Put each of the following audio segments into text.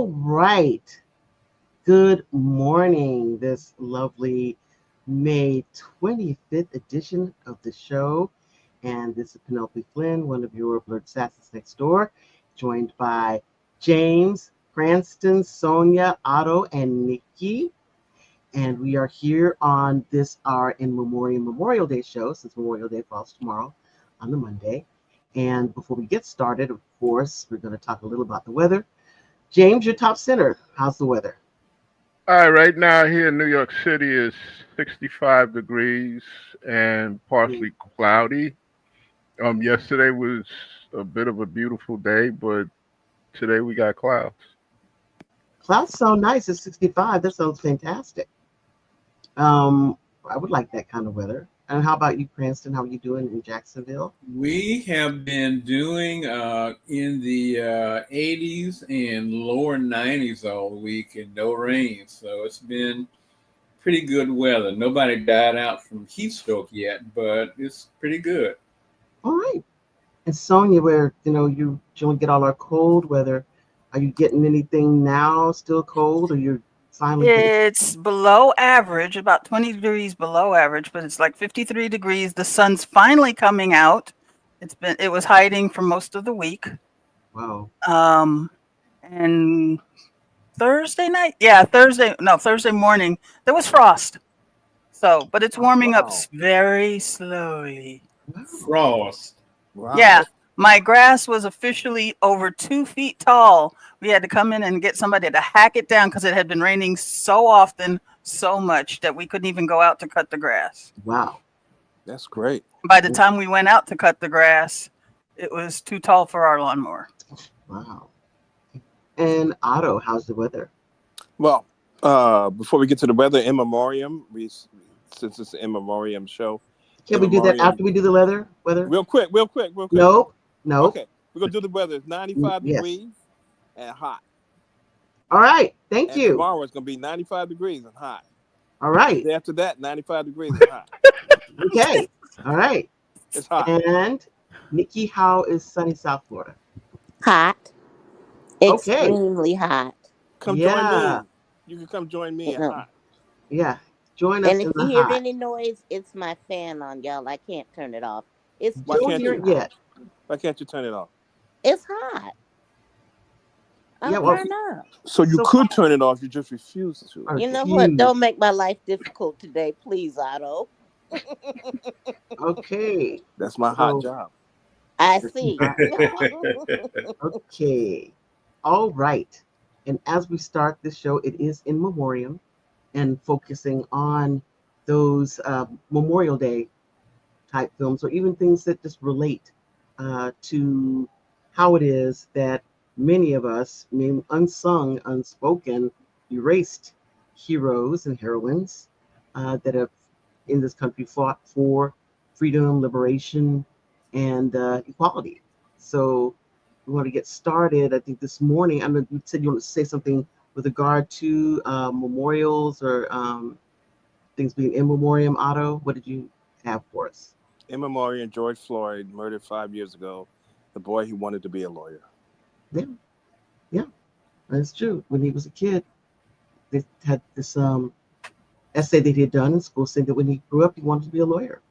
All right. Good morning. This lovely May 25th edition of the show. And this is Penelope Flynn, one of your Blerdsassins Next Door, joined by James, Cranston, Sonia, Otto, and Nikki. And we are here on this our In Memoriam Memorial Day show, since Memorial Day falls tomorrow on the Monday. And before we get started, of course, we're going to talk a little about the weather. James, your top center. How's the weather? All right, right now here in New York City is 65 degrees and partially cloudy. Yesterday was a bit of a beautiful day, but today we got clouds. Clouds sound nice at 65. That sounds fantastic. I would like that kind of weather. And how about you, Cranston? How are you doing in Jacksonville? We have been doing in the 80s and lower 90s all week and no rain. So it's been pretty good weather. Nobody died out from heat stroke yet, but it's pretty good. All right. And Sonia, where you generally get all our cold weather, are you getting anything now still cold, or you're finally It's below average, about 20 degrees below average, but it's like 53 degrees. The sun's finally coming out. It was hiding for most of the week. Wow. And Thursday morning, there was frost. So, but it's warming up very slowly. Frost. Wow. Yeah. My grass was officially over 2 feet tall. We had to come in and get somebody to hack it down because it had been raining so often, so much that we couldn't even go out to cut the grass. Wow. That's great. By the time we went out to cut the grass, it was too tall for our lawnmower. Wow. And Otto, how's the weather? Well, before we get to the weather, in memoriam, since it's an in memoriam show. Can we do that after we do the weather? Real quick. Nope. Okay, we're going to do the weather. It's 95 degrees and hot. All right. Thank you. Tomorrow it's going to be 95 degrees and hot. All right. After that, 95 degrees and hot. Okay. All right. It's hot. And Nikki, how is sunny South Florida? Hot. Okay. Extremely hot. Come join me. You can come join me in hot. Yeah. Join us And in if the you hear hot. any noise, it's my fan on, y'all. I can't turn it off. It's Why Don't can't hear you? it yet. Why can't you turn it off? It's hot. I'm Yeah, well, turned up. So you could turn it off. You just refuse to. You know what? Don't make my life difficult today, please, Otto. Okay. That's my hot job. I see. Okay. All right. And as we start this show, it is in memoriam and focusing on those Memorial Day type films, or even things that just relate to how it is that many of us, unsung, unspoken, erased heroes and heroines that have in this country fought for freedom, liberation, and equality. So we want to get started. I think this morning, I know you said you want to say something with regard to memorials or things being in memoriam. Otto, what did you have for us? In memoriam, George Floyd, murdered 5 years ago. The boy who wanted to be a lawyer. Yeah, that's true. When he was a kid, they had this essay that he had done in school saying that when he grew up, he wanted to be a lawyer,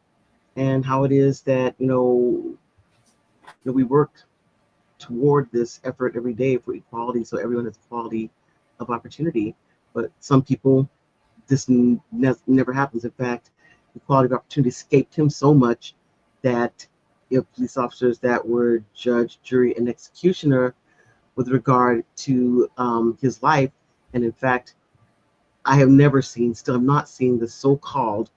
and how it is that we work toward this effort every day for equality, so everyone has equality of opportunity. But some people, this never happens. In fact, equality of opportunity escaped him so much that police officers that were judge, jury, and executioner with regard to his life. And in fact, I have still have not seen the so-called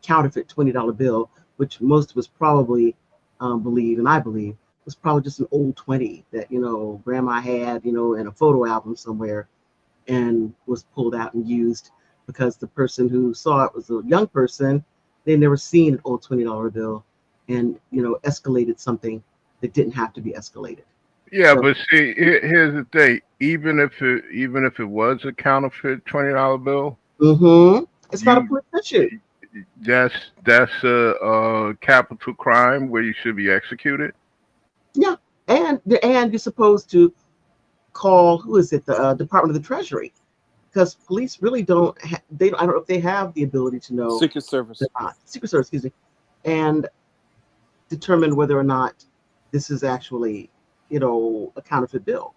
counterfeit $20 bill, which most of us probably believe, and I believe, was probably just an old 20 that, grandma had, in a photo album somewhere and was pulled out and used because the person who saw it was a young person. They'd never seen an old $20 bill and, escalated something that didn't have to be escalated. Yeah, but see, here's the thing. Even if it was a counterfeit $20 bill, it's not a police issue. That's a capital crime where you should be executed. Yeah, and you're supposed to call, who is it, the Department of the Treasury, because police really don't. I don't know if they have the ability to know Secret Service. Secret Service, excuse me, and determine whether or not this is actually, a counterfeit bill.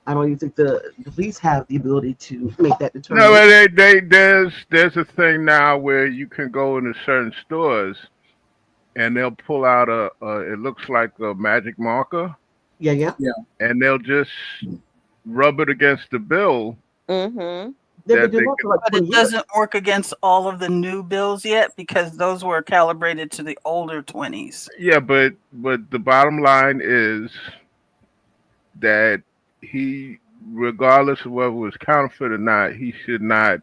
I don't even think the police have the ability to make that No, determination. but there's a thing now where you can go into certain stores and they'll pull out it looks like a magic marker, Yeah, yeah. and they'll just rub it against the bill Mm-hmm. They've been that doing they that can. for like But 20 it years. doesn't work against all of the new bills yet because those were calibrated to the older 20s. Yeah, but the bottom line is that he, regardless of whether it was counterfeit or not, he should not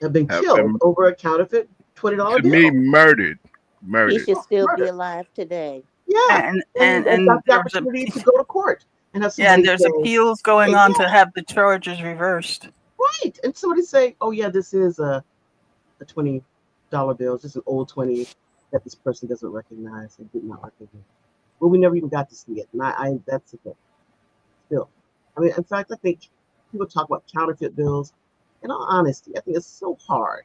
Have been have killed been, over a counterfeit $20 to me, bill. murdered, He murdered. should still be Murder. alive today. Yeah. And And, and and and got the there was a opportunity to go to court and have yeah, and somebody there's say, appeals going hey, on yeah, to have the charges reversed. right. And somebody say, oh, yeah, this is a $20 bill. It's just an old 20 that this person doesn't recognize and did not recognize. Well, we never even got to see it. And that's the thing. Still. I mean, in fact, I think people talk about counterfeit bills. In all honesty, I think it's so hard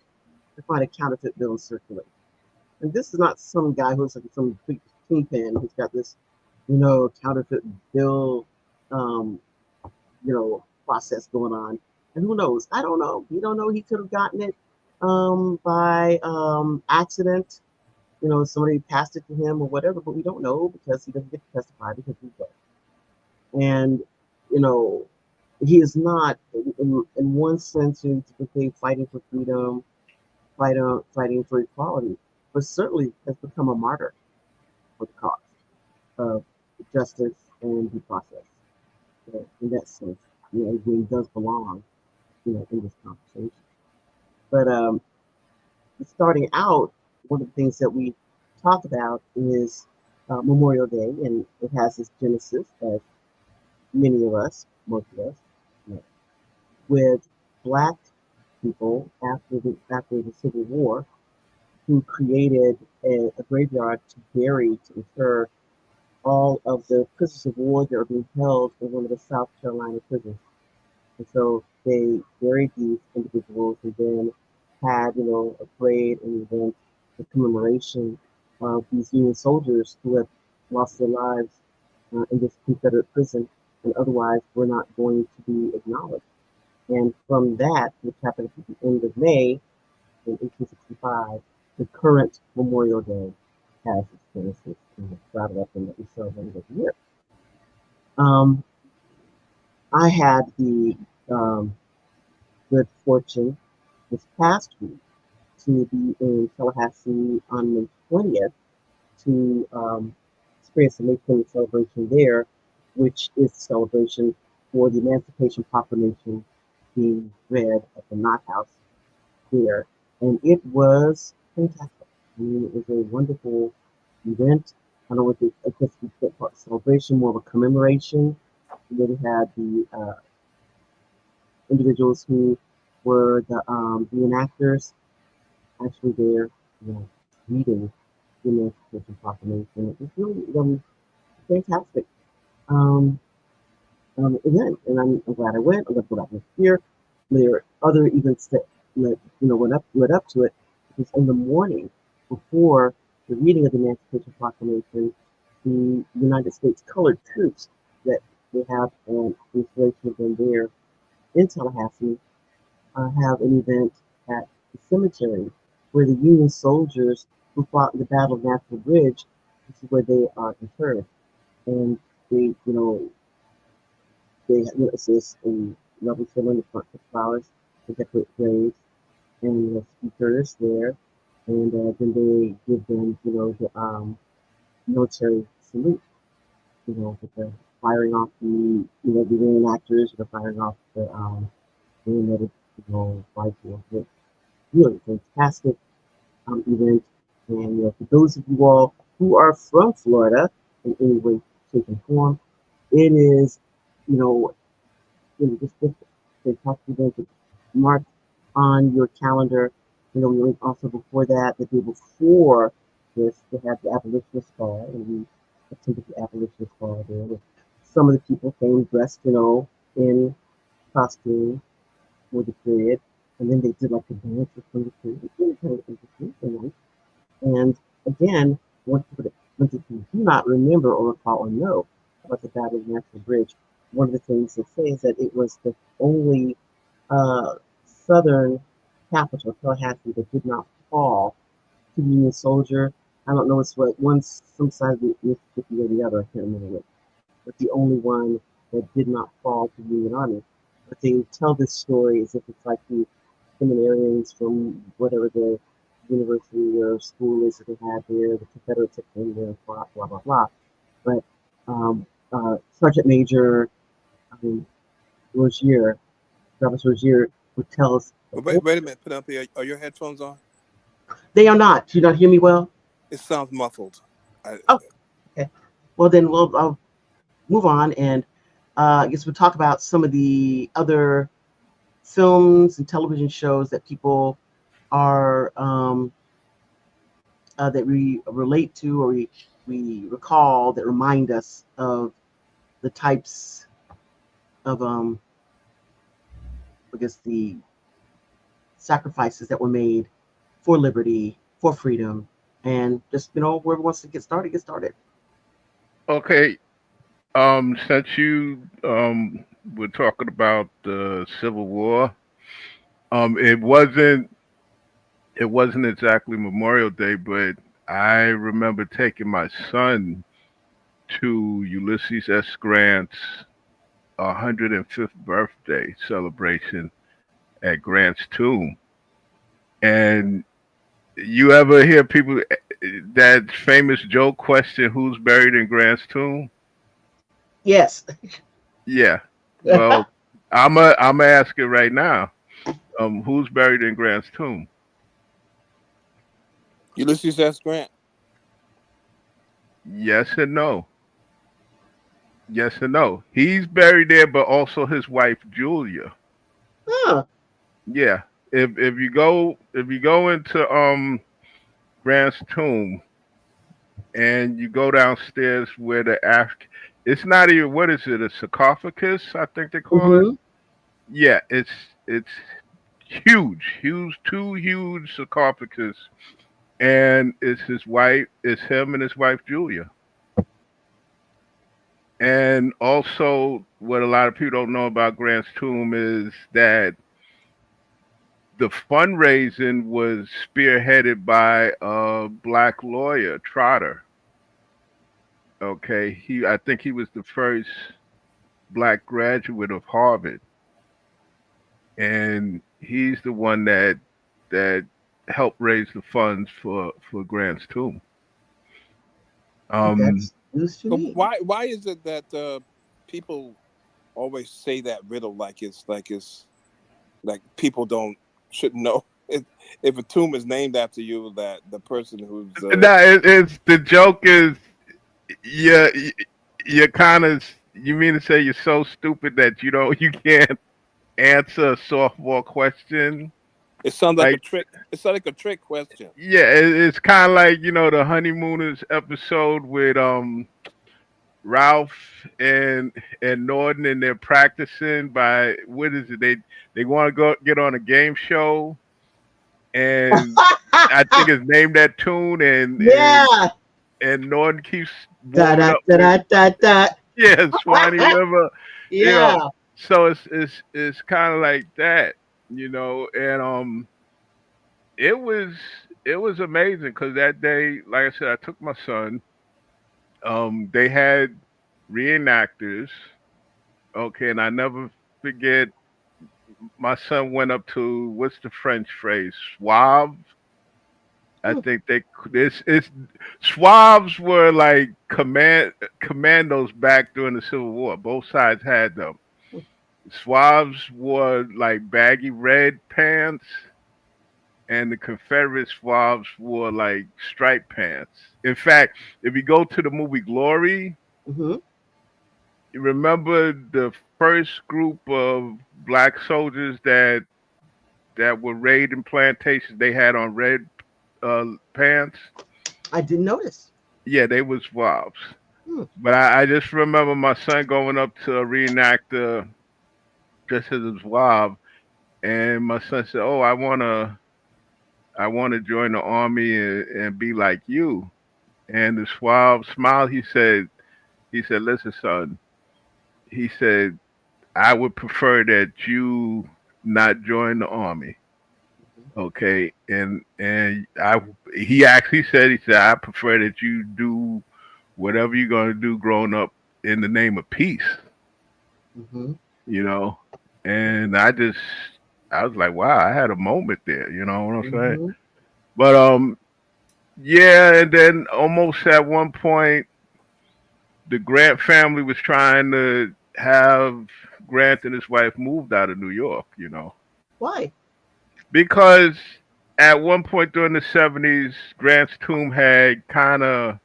to find a counterfeit bill and circulate. And this is not some guy who's like some big kingpin who's got this, counterfeit bill, um, process going on. And who knows? I don't know. We don't know. He could have gotten it by accident. Somebody passed it to him or whatever, but we don't know because he doesn't get to testify because he's dead. And, he is not, in one sense, typically fighting for freedom, fighting for equality, but certainly has become a martyr for the cause of justice and due process. So in that sense, he does belong, in this conversation. But starting out, one of the things that we talk about is Memorial Day, and it has its genesis, as many of us, most of us, know, with Black people after the Civil War, who created a graveyard to bury, to inter all of the prisoners of war that are being held in one of the South Carolina prisons. And so they buried these individuals and then had, a parade and event, a commemoration of these Union soldiers who had lost their lives in this Confederate prison and otherwise were not going to be acknowledged. And from that, which happened at the end of May in 1865, the current Memorial Day has its genesis and has brought it up in that we celebrate every year. I had the good fortune this past week to be in Tallahassee on May 20th to experience the May 20th celebration there, which is a celebration for the Emancipation Proclamation being read at the Knott House there. And it was fantastic. I mean, it was a wonderful event. I don't know what I guess we call it celebration, more of a commemoration. We really had the individuals who were the reenactors actually there, reading the Emancipation Proclamation. It was really fantastic um, event, and I'm glad I went. I'm glad I went here. There are other events that led up to it. Because in the morning before the reading of the Emancipation Proclamation, the United States colored troops that they have an installation of them there in Tallahassee have an event at the cemetery where the Union soldiers who fought in the Battle of Natural Bridge, this is where they are interred. And it's this lovely filling in front with flowers, they decorate graves, and the speakers there, and then they give them, the military salute, with the firing off the reenactors, the firing off the bayoneted, rifles. It's really fantastic event. And for those of you all who are from Florida in any way, shape, and form, it is, just fantastic event to mark on your calendar. We also before that, the day before this, they had the abolitionist ball, and we attended the abolitionist ball there. With some of the people came dressed, in costume for the period, and then they did like a dance from the period. It was really kind of interesting and nice. And again, when people do not remember or recall or know about the Battle of National Bridge, one of the things they say is that it was the only southern capital, Tallahassee, that did not fall to the Union soldier. I don't know it's what one some side of the Mississippi or the other. I can't remember which, but the only one that did not fall to the Union Army. But they tell this story as if it's like the seminarians from whatever the university or school is that they had there, the Confederates that came there, blah blah blah blah. But Sergeant Major Rozier, Travis Rozier, would tell us. Wait a minute, Penelope, are your headphones on? They are not. Do you not hear me well? It sounds muffled. Oh, okay. Well, then I'll move on, and I guess we'll talk about some of the other films and television shows that people are that we relate to or we recall that remind us of the types of I guess the sacrifices that were made for liberty, for freedom, and just whoever wants to get started, get started. Okay. Since you were talking about the Civil War, it wasn't exactly Memorial Day, but I remember taking my son to Ulysses S. Grant's 105th birthday celebration at Grant's tomb. And you ever hear people that famous joke question, who's buried in Grant's tomb? Yes. Yeah. Well, I'm ask it right now. Who's buried in Grant's tomb? Ulysses S. Grant. Yes and no. Yes and no. He's buried there, but also his wife Julia. Huh. Yeah. If you go into Grant's tomb and you go downstairs where it's not even, what is it, a sarcophagus, I think they call it. Yeah, it's huge, two huge sarcophagus, and it's him and his wife Julia. And also, what a lot of people don't know about Grant's tomb is that the fundraising was spearheaded by a black lawyer, Trotter. Okay, I think he was the first black graduate of Harvard, and he's the one that helped raise the funds for Grant's tomb. That's news to But me. why is it that people always say that riddle like people shouldn't know if a tomb is named after you, that the person who's it's the joke is you're kind of, you mean to say you're so stupid that you can't answer a softball question. It sounds like a trick. It's like a trick question. Yeah, it's kind of like the Honeymooners episode with Ralph and Norton, and they're practicing by, what is it? They want to go get on a game show, and I think it's named that tune, and yeah. And Norton keeps Da warming da up da da da. yeah, Swanee River. Yeah. So it's kind of like that, and it was amazing because that day, like I said, I took my son. They had reenactors. Okay, and I never forget. My son went up to, what's the French phrase? Suave. I think it's Suaves were like commandos back during the Civil War. Both sides had them. Suaves wore like baggy red pants, and the Confederate Suaves wore like striped pants. In fact, if you go to the movie Glory, you remember the first group of black soldiers that were raiding plantations, they had on red pants. I didn't notice. Yeah, they was Suaves. But I just remember my son going up to a reenactor dressed as a Zouave, and my son said, "Oh, I wanna join the army and be like you." And the Zouave smiled. He said, "Listen, son." He said, "I would prefer that you not join the army." Okay, and he actually said, "I prefer that you do whatever you're gonna do growing up in the name of peace." Mm-hmm. You know, and I was like, wow, I had a moment there. You know what I'm saying? Mm-hmm. But yeah, and then almost at one point, the Grant family was trying to have Grant and his wife moved out of New York. Why? Because at one point during the '70s, Grant's tomb had kind of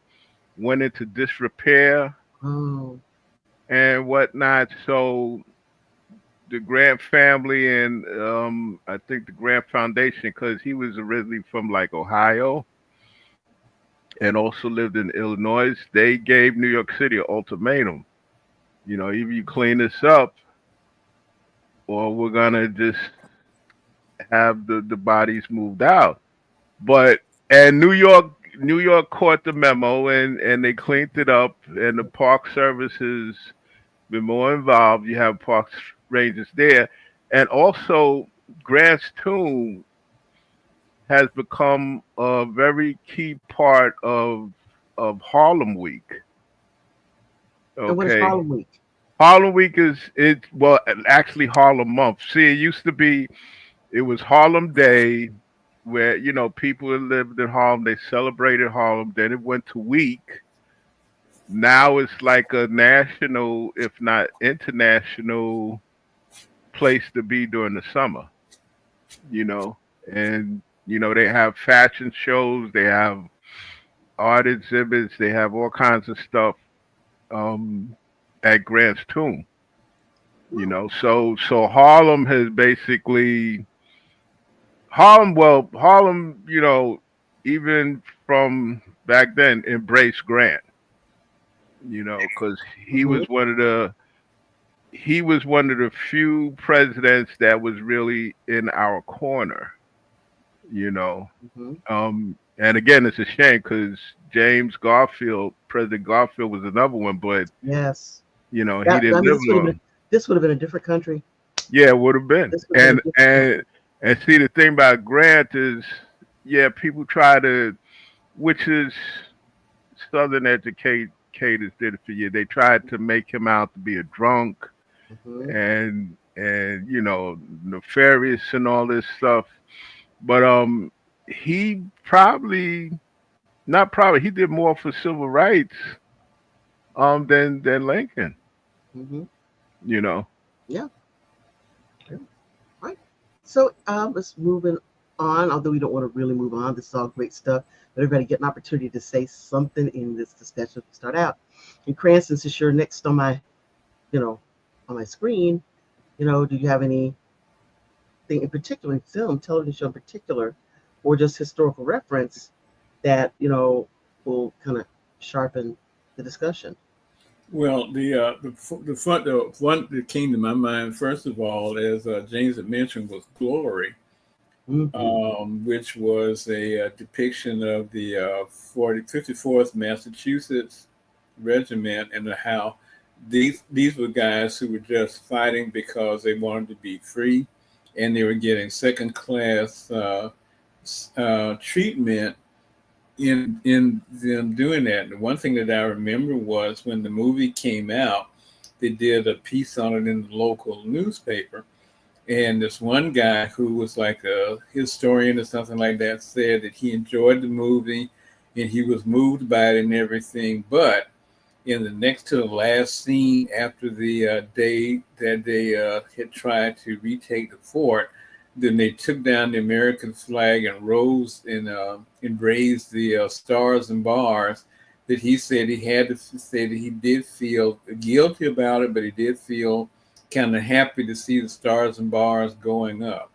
went into disrepair Oh. and whatnot. So the Grant family and I think the Grant Foundation, because he was originally from like Ohio and also lived in Illinois, they gave New York City an ultimatum. Either you clean this up or we're gonna just have the bodies moved out. But and New York caught the memo and they cleaned it up, and the Park Service has been more involved. You have parks rangers there, and also Grant's tomb has become a very key part of Harlem Week. And what is Okay, Harlem Week? Harlem Week is it well actually Harlem Month. See, it was Harlem Day where people that lived in Harlem, they celebrated Harlem. Then it went to week. Now it's like a national, if not international, place to be during the summer. You know, and they have fashion shows, they have art exhibits, they have all kinds of stuff um, at Grant's tomb. So Harlem has basically Harlem, even from back then, embraced Grant. Because he Mm-hmm. was one of the few presidents that was really in our corner. You know, Mm-hmm. and again, it's a shame because President Garfield was another one, but Yes. he didn't live long. This would have been a different country. Yeah, it would have been. This would have been a And different country. and see the thing about Grant is, yeah, people try to, which is Southern educators did it for you. They tried to make him out to be a drunk Mm-hmm. and nefarious and all this stuff. But he probably not probably he did more for civil rights than Lincoln. Mm-hmm. You know. Yeah. Yeah. Right. So let's moving on. Although we don't want to really move on, this is all great stuff. But everybody get an opportunity to say something in this discussion to start out. And Cranston, since you're next on my, on my screen, do you have anything in particular in film, television show in particular, or just historical reference that will kind of sharpen the discussion? Well, the one that came to my mind first of all, as James had mentioned, was Glory, Mm-hmm. which was a depiction of the 54th Massachusetts Regiment and how these were guys who were just fighting because they wanted to be free, and they were getting second class treatment in them doing that. And one thing that I remember was when the movie came out, they did a piece on it in the local newspaper. And this one guy who was like a historian or something like that said that he enjoyed the movie and he was moved by it and everything. But in the next to the last scene after the day that they had tried to retake the fort, then they took down the American flag and rose and raised the stars and bars. That he said he had to say that he did feel guilty about it, but he did feel kind of happy to see the stars and bars going up.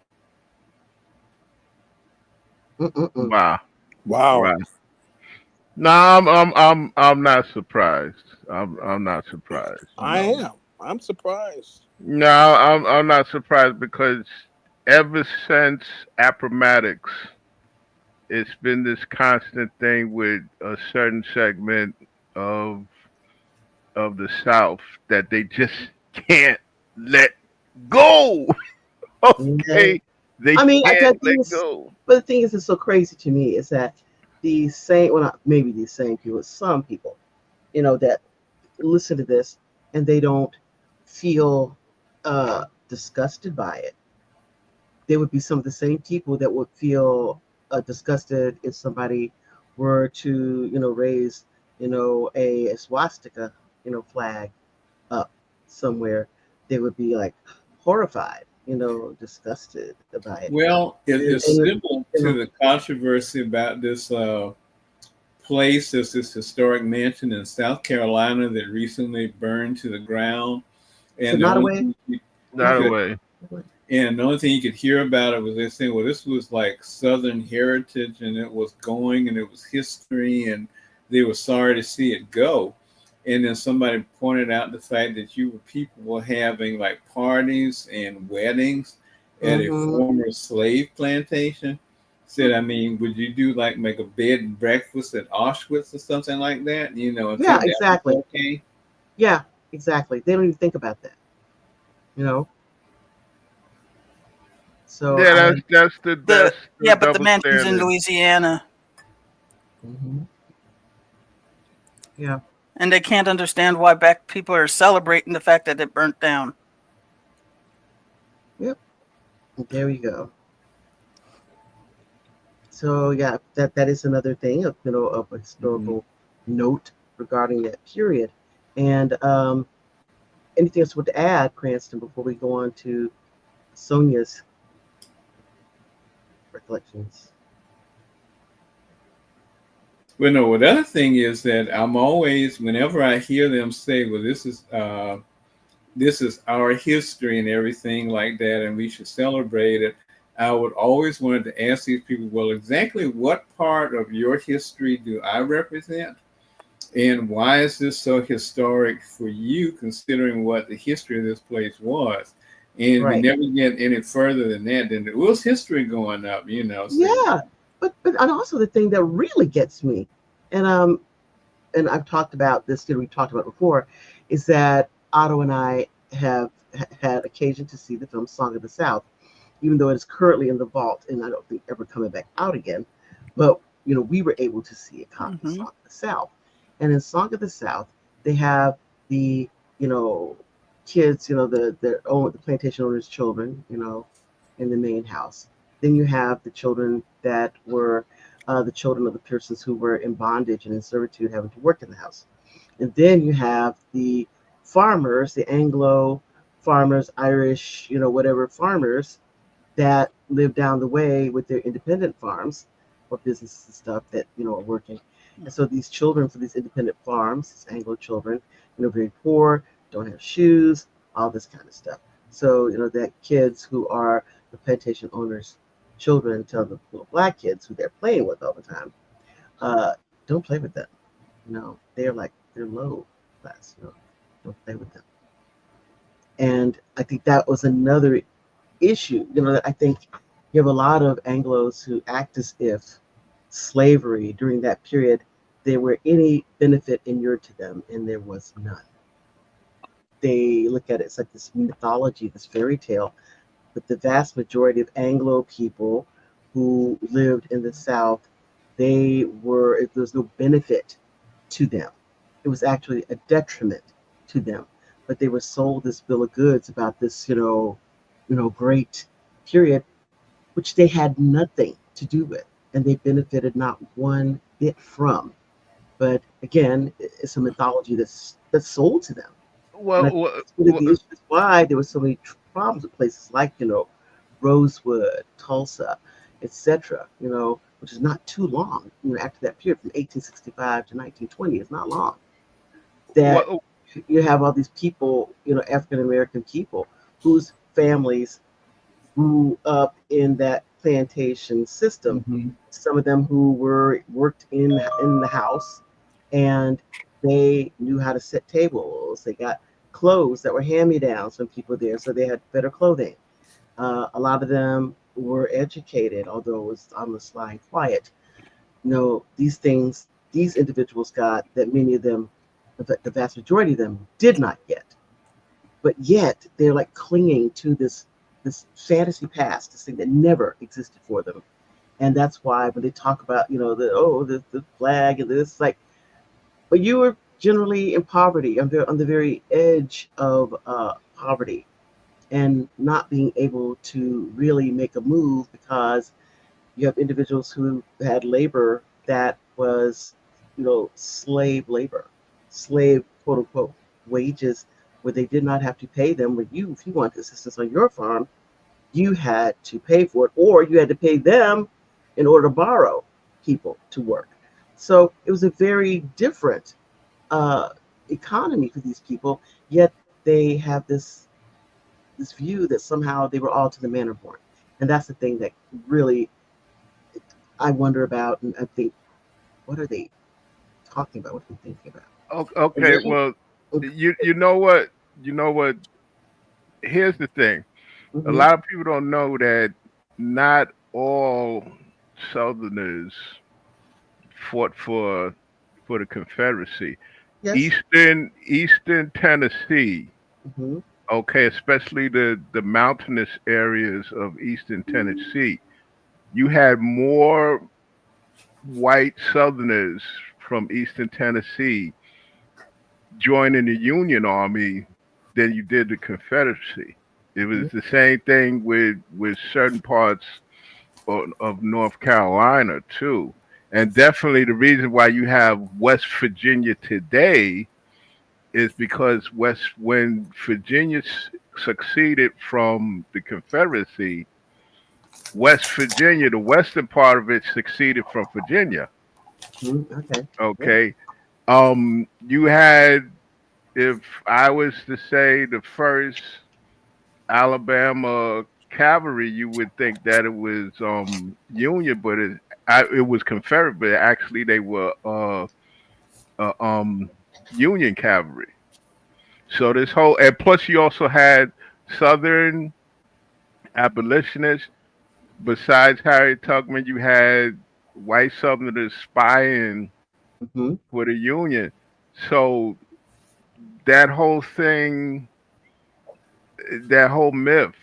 Mm-mm-mm. Wow. Wow. Right. No, I'm not surprised. I'm not surprised. I am. I'm surprised. No, I'm not surprised because ever since Appomattox, it's been this constant thing with a certain segment of of the South that they just can't let go. Yeah. Okay, they I mean, can't the let thing is, go. but the thing is, it's so crazy to me is that these same, well, not maybe these same people, some people, that listen to this and they don't feel disgusted by it. They would be some of the same people that would feel disgusted if somebody were to, raise, a swastika, flag up somewhere. They would be like horrified, disgusted by it. Well, it's And similar to the controversy about this place, this historic mansion in South Carolina that recently burned to the ground. is it And the not a only way? thing you Not a could way. And the only thing you could hear about it was they saying, well, this was like Southern heritage and it was going and it was history and they were sorry to see it go. And then somebody pointed out the fact that people were having like parties and weddings at a Mm-hmm. former slave plantation. Said, I mean, would you do like make a bed and breakfast at Auschwitz or something like that? And Yeah, think that was exactly. okay? Yeah, exactly. They don't even think about that, you know. So Yeah, I. that's the But the double mansion's in standard. Louisiana, Mhm. Yeah. and they can't understand why back people are celebrating the fact that it burnt down. Yep. There we go. So yeah, that is another thing of of a Mhm. historical note regarding that period. And anything else to add, Cranston, before we go on to Sonia's recollections? Well, no. Well, the other thing is that I'm always, whenever I hear them say, "Well, this is our history and everything like that, and we should celebrate it," I would always wanted to ask these people, "Well, exactly what part of your history do I represent, and why is this so historic for you, considering what the history of this place was?" And we Right. never get any further than that. Then there was history going up. So Yeah. But and also the thing that really gets me, and I've talked about this, we talked about before, is that Otto and I have had occasion to see the film Song of the South, even though it is currently in the vault and I don't think ever coming back out again. But we were able to see a copy of Hmm. Song of the South, and in Song of the South they have the you know kids, the plantation owners' children, in the main house. Then you have the children that were the children of the persons who were in bondage and in servitude, having to work in the house. And then you have the farmers, the Anglo farmers, Irish, whatever farmers that live down the way with their independent farms or businesses and stuff that are working. And so these children for these independent farms, these Anglo children, very poor, don't have shoes, all this kind of stuff. So that kids who are the plantation owners' children tell the little black kids who they're playing with all the time, uh, don't play with them. They're low class. Don't play with them. And I think that was another issue. I think you have a lot of Anglos who act as if slavery during that period there were any benefit inured to them, and there was none. They look at it as like this mythology, this fairy tale, but the vast majority of Anglo people who lived in the South, there was no benefit to them. It was actually a detriment to them. But they were sold this bill of goods about this, great period, which they had nothing to do with, and they benefited not one bit from. But again, it's a mythology that's sold to them, and I Well, think that's one of the issues why there were so many problems with places like Rosewood, Tulsa, etc. Which is not too long. After that period from 1865 to 1920 is not long. That well, you have all these people, African American people whose families grew up in that plantation system. Mhm. Some of them who worked in the house, and they knew how to set tables. They got clothes that were hand-me-downs from people there, so they had better clothing. A lot of them were educated, although it was on the sly quiet. These things these individuals got that many of them, the vast majority of them, did not get. But yet they're like clinging to this fantasy past, this thing that never existed for them. And that's why when they talk about, the flag and this, like, but you were generally in poverty, on the very edge of poverty, and not being able to really make a move because you have individuals who had labor that was, slave labor, slave quote unquote wages, where they did not have to pay them. When if you wanted assistance on your farm, you had to pay for it, or you had to pay them in order to borrow people to work. So it was a very different economy for these people. Yet they have this view that somehow they were all to the manor born, and that's the thing that really I wonder about, and I think, what are they talking about? What are they thinking about? Okay, well, you know what? Here's the thing. A Mm-hmm. lot of people don't know that not all Southerners fought for the Confederacy. Yes. Eastern Tennessee, Mm-hmm. okay, especially the mountainous areas of Eastern Tennessee, you had more white Southerners from Eastern Tennessee joining the Union Army than you did the Confederacy. It was the same thing with certain parts of North Carolina too. And definitely the reason why you have West Virginia today is because when Virginia succeeded from the Confederacy, West Virginia, the western part of it, succeeded from Virginia. Mm-hmm. Okay. Okay. You had, if I was to say, the first Alabama cavalry, you would think that it was Union, but it was Confederate. But actually, they were Union cavalry. So this whole, and plus you also had Southern abolitionists. Besides Harriet Tubman, you had white Southerners spying Mm-hmm. for the Union. So that whole thing, that whole myth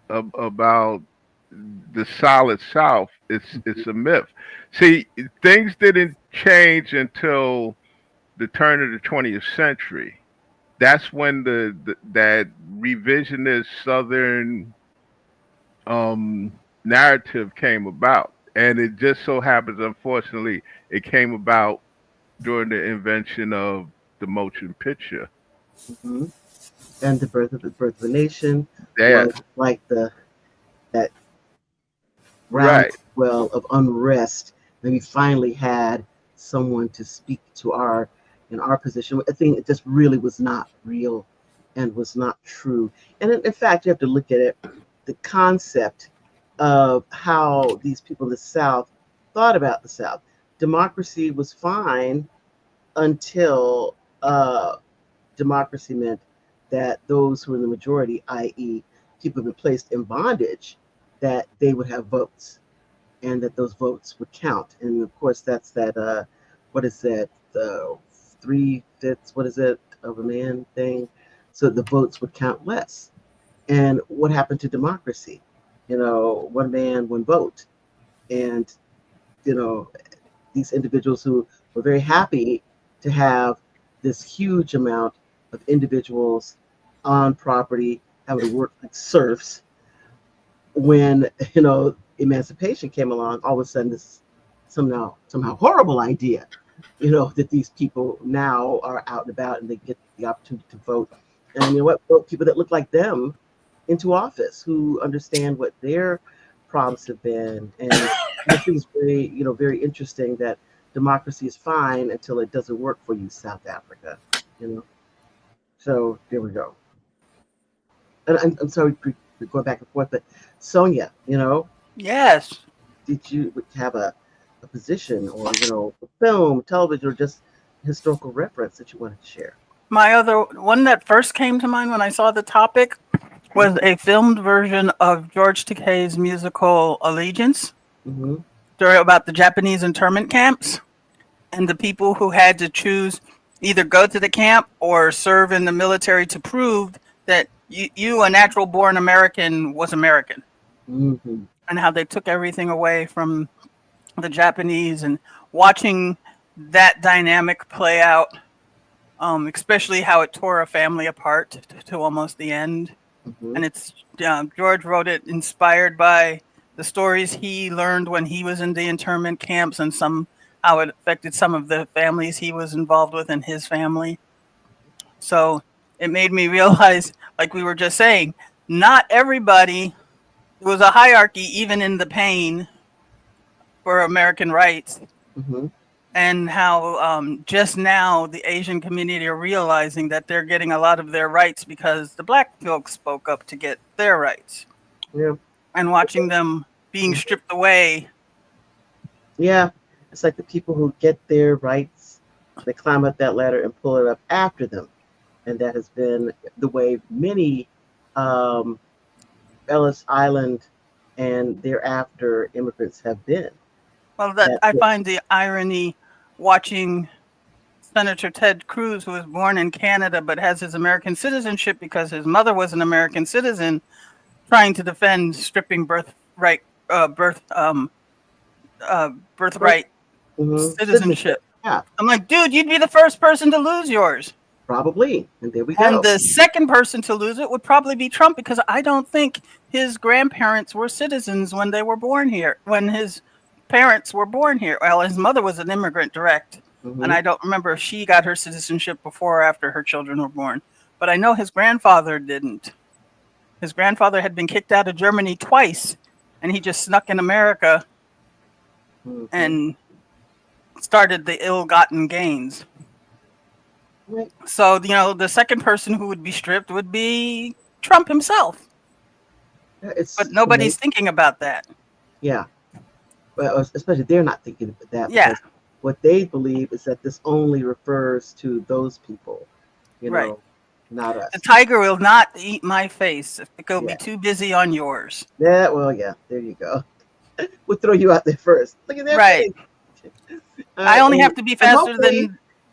about the solid South, it's a myth. See, things didn't change until the turn of the 20th century. That's when that revisionist Southern narrative came about, and it just so happens, unfortunately, it came about during the invention of the motion picture. Mm-hmm. And the birth of the nation That was like that right. groundswell of unrest. And we finally had someone to speak to in our position. I think it just really was not real and was not true. And in fact, you have to look at it, the concept of how these people in the South thought about the South. Democracy was fine until democracy meant that those who were in the majority, i.e., people who had been placed in bondage, that they would have votes and that those votes would count. And of course, that's that, what is that, the 3/5, what is it, of a man thing? So the votes would count less. And what happened to democracy? One man, one vote. And, you know, these individuals who were very happy to have this huge amount of individuals on property having to work like serfs, when emancipation came along, all of a sudden this somehow horrible idea, that these people now are out and about and they get the opportunity to vote, and vote people that look like them into office, who understand what their problems have been. And I think it's very interesting that democracy is fine until it doesn't work for you, South Africa. So there we go. And I'm sorry we're going back and forth, but Sonia, Yes. did you have a position, or a film, television, or just historical reference that you wanted to share? My other one that first came to mind when I saw the topic was a filmed version of George Takei's musical Allegiance, Mm-hmm. about the Japanese internment camps and the people who had to choose either go to the camp or serve in the military to prove that you a natural born American, was American, Mm-hmm. and how they took everything away from the Japanese, and watching that dynamic play out, especially how it tore a family apart to almost the end. Mm-hmm. And it's George wrote it inspired by the stories he learned when he was in the internment camps, and how it affected some of the families he was involved with in his family. So it made me realize, like we were just saying, not everybody, there was a hierarchy even in the pain for American rights, Mm-hmm. and how just now the Asian community are realizing that they're getting a lot of their rights because the black folks spoke up to get their rights, Yeah. and watching them being stripped away. Yeah. It's like the people who get their rights, they climb up that ladder and pull it up after them. And that has been the way many um, Ellis Island and thereafter immigrants have been. Well, that That, I find the irony watching Senator Ted Cruz, who was born in Canada but has his American citizenship because his mother was an American citizen, trying to defend stripping birthright citizenship. citizenship. Yeah, I'm like, dude, you'd be the first person to lose yours. probably. And there we go. And the second person to lose it would probably be Trump, because I don't think his grandparents were citizens when they were born here, when his parents were born here. Well, his mother was an immigrant direct, Mhm. and I don't remember if she got her citizenship before or after her children were born. But I know his grandfather didn't. His grandfather had been kicked out of Germany twice, and he just snuck in America Mhm. and started the ill-gotten gains. Right. So, the second person who would be stripped would be Trump himself. Yeah, it's But nobody's thinking about that. Yeah. Well, especially they're not thinking of that Yeah. because what they believe is that this only refers to those people, Right. not us. The tiger will not eat my face if it will Yeah. be too busy on yours. Yeah, well, yeah, there you go. We'll throw you out there first. Look at that. Right. I only have to be faster hopefully-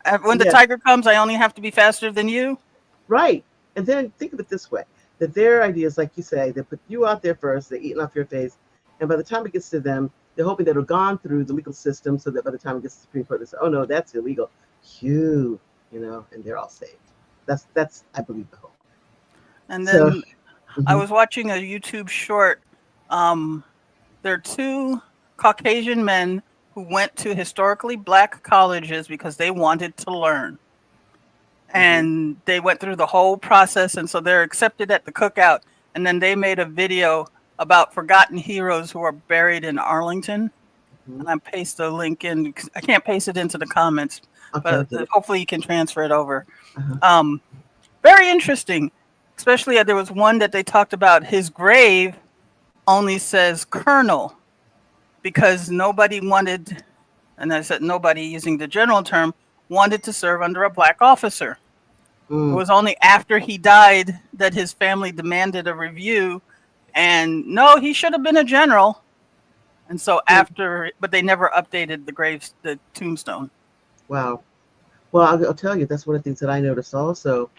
than when the Yeah. tiger comes. I only have to be faster than you. Right. And then think of it this way, that their ideas, like you say, they put you out there first, they're eating off your face. And by the time it gets to them, they're hoping that it'll gone through the legal system so that by the time it gets to the Supreme Court, they say, oh, no, that's illegal. Phew, and they're all saved. That's I believe, the hope. And So, then I mhm. was watching a YouTube short. There are two Caucasian men who went to historically black colleges because they wanted to learn. And they went through the whole process, and so they're accepted at the cookout. And then they made a video about forgotten heroes who are buried in Arlington. Mhm. And I paste the link in. I can't paste it into the comments, Okay, I'll but get it. hopefully you can transfer it over. Uh-huh. Very interesting. Especially there was one that they talked about. His grave only says Colonel because nobody wanted, and I said nobody using the general term, wanted to serve under a black officer. It was only after he died that his family demanded a review, and no, he should have been a general. And so but they never updated the tombstone. Wow. Well, I'll tell you, that's one of the things that I noticed also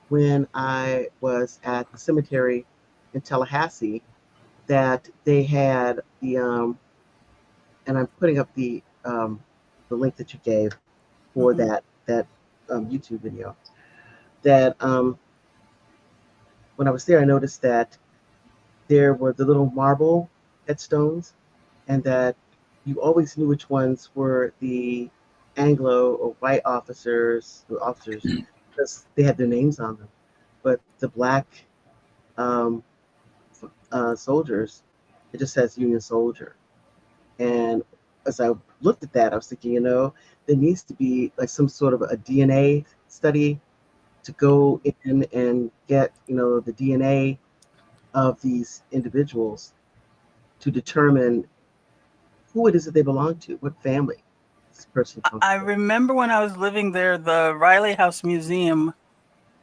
when I was at the cemetery in Tallahassee, that they had the and I'm putting up the link that you gave for Mhm. that YouTube video. That when I was there, I noticed that there were the little marble headstones, and that you always knew which ones were the Anglo or white officers because they had their names on them. But the black um, soldiers, it just says Union soldier. And as I looked at that, I was thinking, there needs to be like some sort of a DNA study to go in and get, the DNA of these individuals to determine who it is that they belong to, what family this person comes I from. remember when I was living there, the Riley House Museum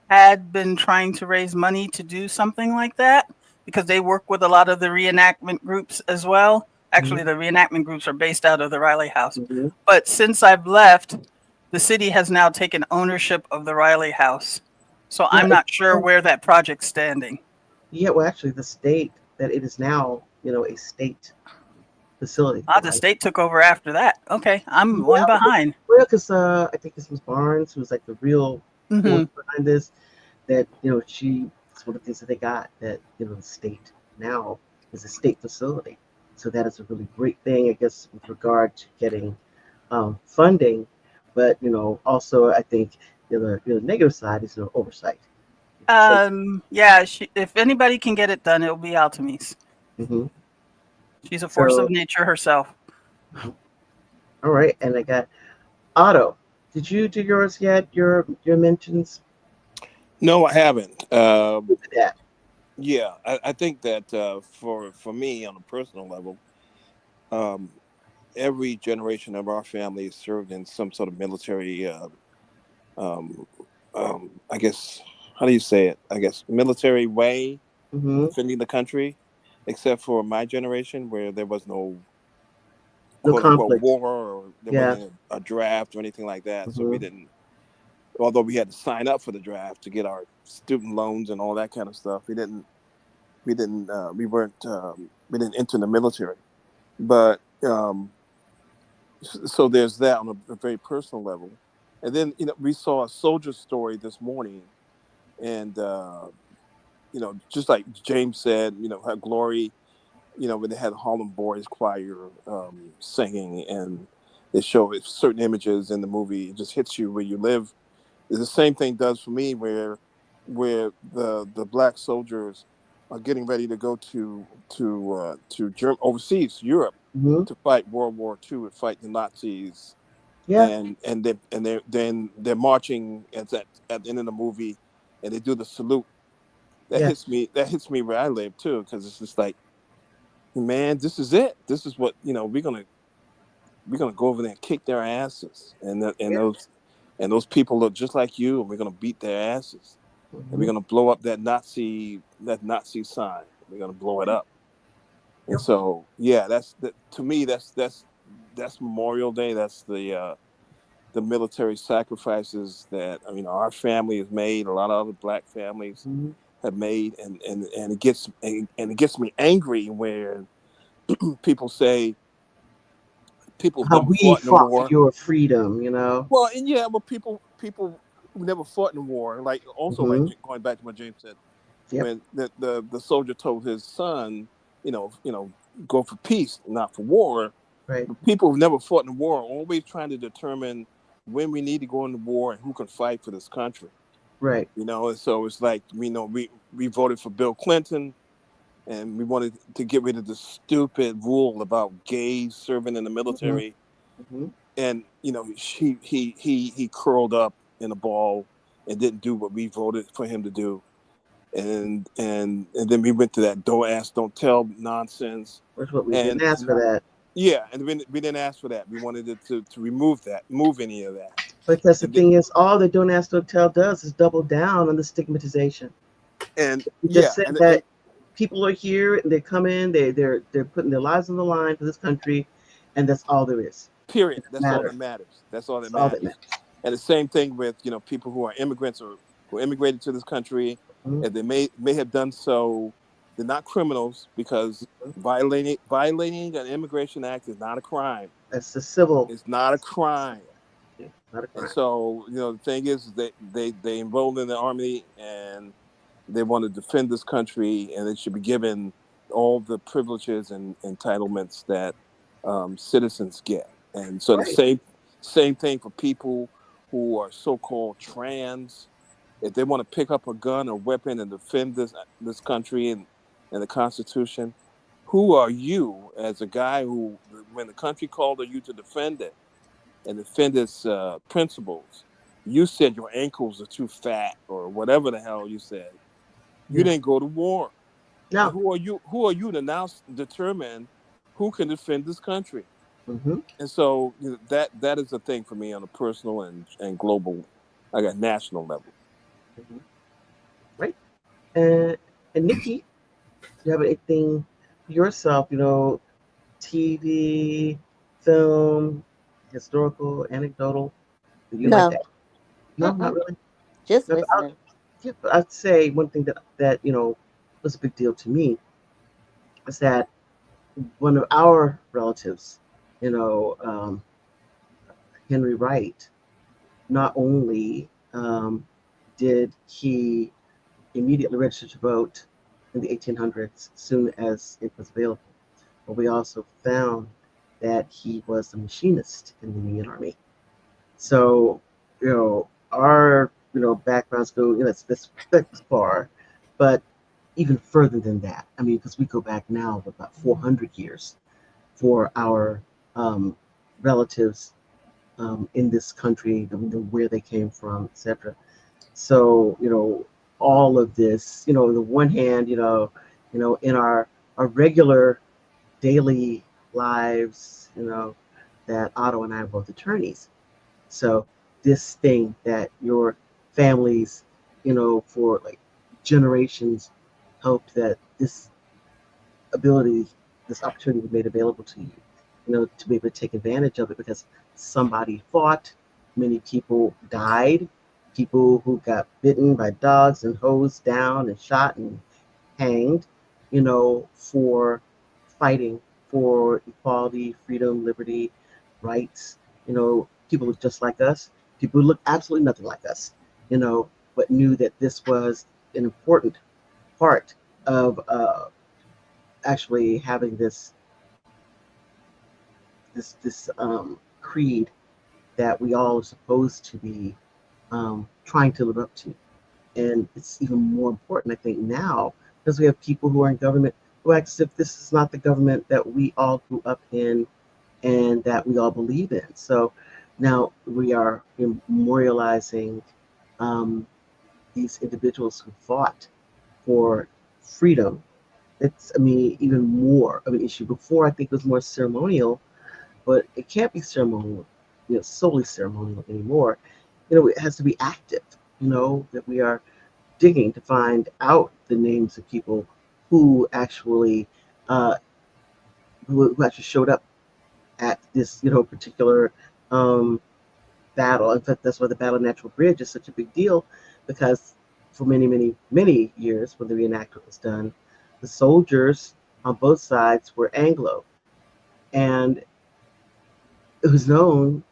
had been trying to raise money to do something like that because they work with a lot of the reenactment groups as well. Actually, the reenactment groups are based out of the Riley House. Mm-hmm. But since I've left, the city has now taken ownership of the Riley House. So Yeah, I'm not sure where that project's standing. yeah. Well, actually, the state that it is now, a state facility. The state took over after that. Okay, I'm Yeah, one behind. well, because I think it's Ms. Barnes, who was like the real Hmm. force behind this. That it's one of the things that they got, that the state now is a state facility. So that is a really great thing, I guess, with regard to getting funding. But also I think the negative side is oversight. So, Yeah, if anybody can get it done, it'll be Altemis. hmm She's a force so of nature herself. all right, and I got Otto. Did you do yours yet? Your mentions? No, I haven't. Look at that. Yeah, I think that for me on a personal level, um, every generation of our family served in some sort of military. Um, I guess, how do you say it? I guess military way, Mm-hmm. defending the country, except for my generation where there was no No quote unquote conflict. war, or there Yeah. wasn't a draft or anything like that. So we Mm-hmm. didn't, although we had to sign up for the draft to get our student loans and all that kind of stuff. We didn't enter the military. But so there's that on a very personal level. And then we saw a soldier story this morning, and just like James said, her glory, when they had the Harlem Boys Choir singing, and they show certain images in the movie, it just hits you where you live. The same thing does for me, where the black soldiers are getting ready to go to overseas, Europe, Mm-hmm. to fight World War II and fight the Nazis, Yeah. they're marching at the end of the movie, and they do the salute. That Yeah. hits me. That hits me where I live too, because it's just like, man, this is it. This is what we're gonna go over there and kick their asses, and those people look just like you, and we're gonna beat their asses, and we're Mm-hmm. gonna blow up that Nazi sign. We're gonna blow it up. And so, yeah, to me, that's Memorial Day. That's the military sacrifices that our family has made. A lot of other black families Mm-hmm. have made, and it gets me angry where people say people have How never we fought in a fought for war. your freedom. Well, and yeah, but people who never fought in war, like also like Mm-hmm. going back to what James said, Yep. when the soldier told his son, go for peace, not for war. Right. But people who've never fought in war are always trying to determine when we need to go into war and who can fight for this country. Right. And so it's like, we voted for Bill Clinton, and we wanted to get rid of the stupid rule about gays serving in the Mm-hmm. military. Mm-hmm. And he curled up in a ball and didn't do what we voted for him to do. And then we went to that don't ask, don't tell nonsense. First, what we And didn't ask for that. yeah, and we didn't ask for that. We wanted it to remove any of that. Because the And then, thing is, all the don't ask, don't tell does is double down on the stigmatization. and You yeah, just said that people are here and they come in, they're putting their lives on the line for this country, and that's all there is. period. It That's doesn't all matter. that matters. That's all that That's all that matters. matters. And the same thing with people who are immigrants or who immigrated to this country, Mhm. and they may have done so. They're not criminals, because violating an immigration act is not a crime. That's the civil. It's not a crime. Yeah, not a And crime. so the thing is, they enrolled in the army, and they want to defend this country, and they should be given all the privileges and entitlements that citizens get. And so the Right. same thing for people who are so-called trans. If they want to pick up a gun or weapon and defend this country and the Constitution, who are you as a guy who, when the country called on you to defend it and defend its principles, you said your ankles are too fat or whatever the hell you said. You Yeah. didn't go to war. And No. who are you to now determine who can defend this country? Mm-hmm. And so that is a thing for me on a personal and global, I got national level. Mm-hmm. And Nikki, do you have anything yourself? TV, film, historical, anecdotal that you like No. that? No, not Mm-mm. really. Just No, but listening. yeah, but I'd say one thing that was a big deal to me is that one of our relatives, you know, um, Henry Wright, not only did he immediately register to vote in the 1800s as soon as it was available, but we also found that he was a machinist in the Union Army. So, our backgrounds go that's far, but even further than that. I mean, because we go back now about 400 years for our um, relatives in this country, where they came from, etc. So, all of this, on the one hand, in our regular daily lives, that Otto and I are both attorneys. So this thing that your families, for like generations hoped that ability, this opportunity was made available to you, to be able to take advantage of it because somebody fought, many people died, people who got bitten by dogs and hosed down and shot and hanged, for fighting for equality, freedom, liberty, rights. People just like us, people who look absolutely nothing like us, but knew that this was an important part of actually having this creed that we all are supposed to be trying to live up to. And it's even more important, I think, now because we have people who are in government who act as if this is not the government that we all grew up in and that we all believe in. So now we are memorializing um, these individuals who fought for freedom. It's, I mean, even more of an issue. Before, I think it was more ceremonial, but it can't be ceremonial, solely ceremonial anymore. It has to be active. That we are digging to find out the names of people who actually uh, who actually showed up at this particular um, battle. In fact, that's why the Battle of Natural Bridge is such a big deal because for many, many, many years when the reenactment was done, the soldiers on both sides were Anglo, and it was known,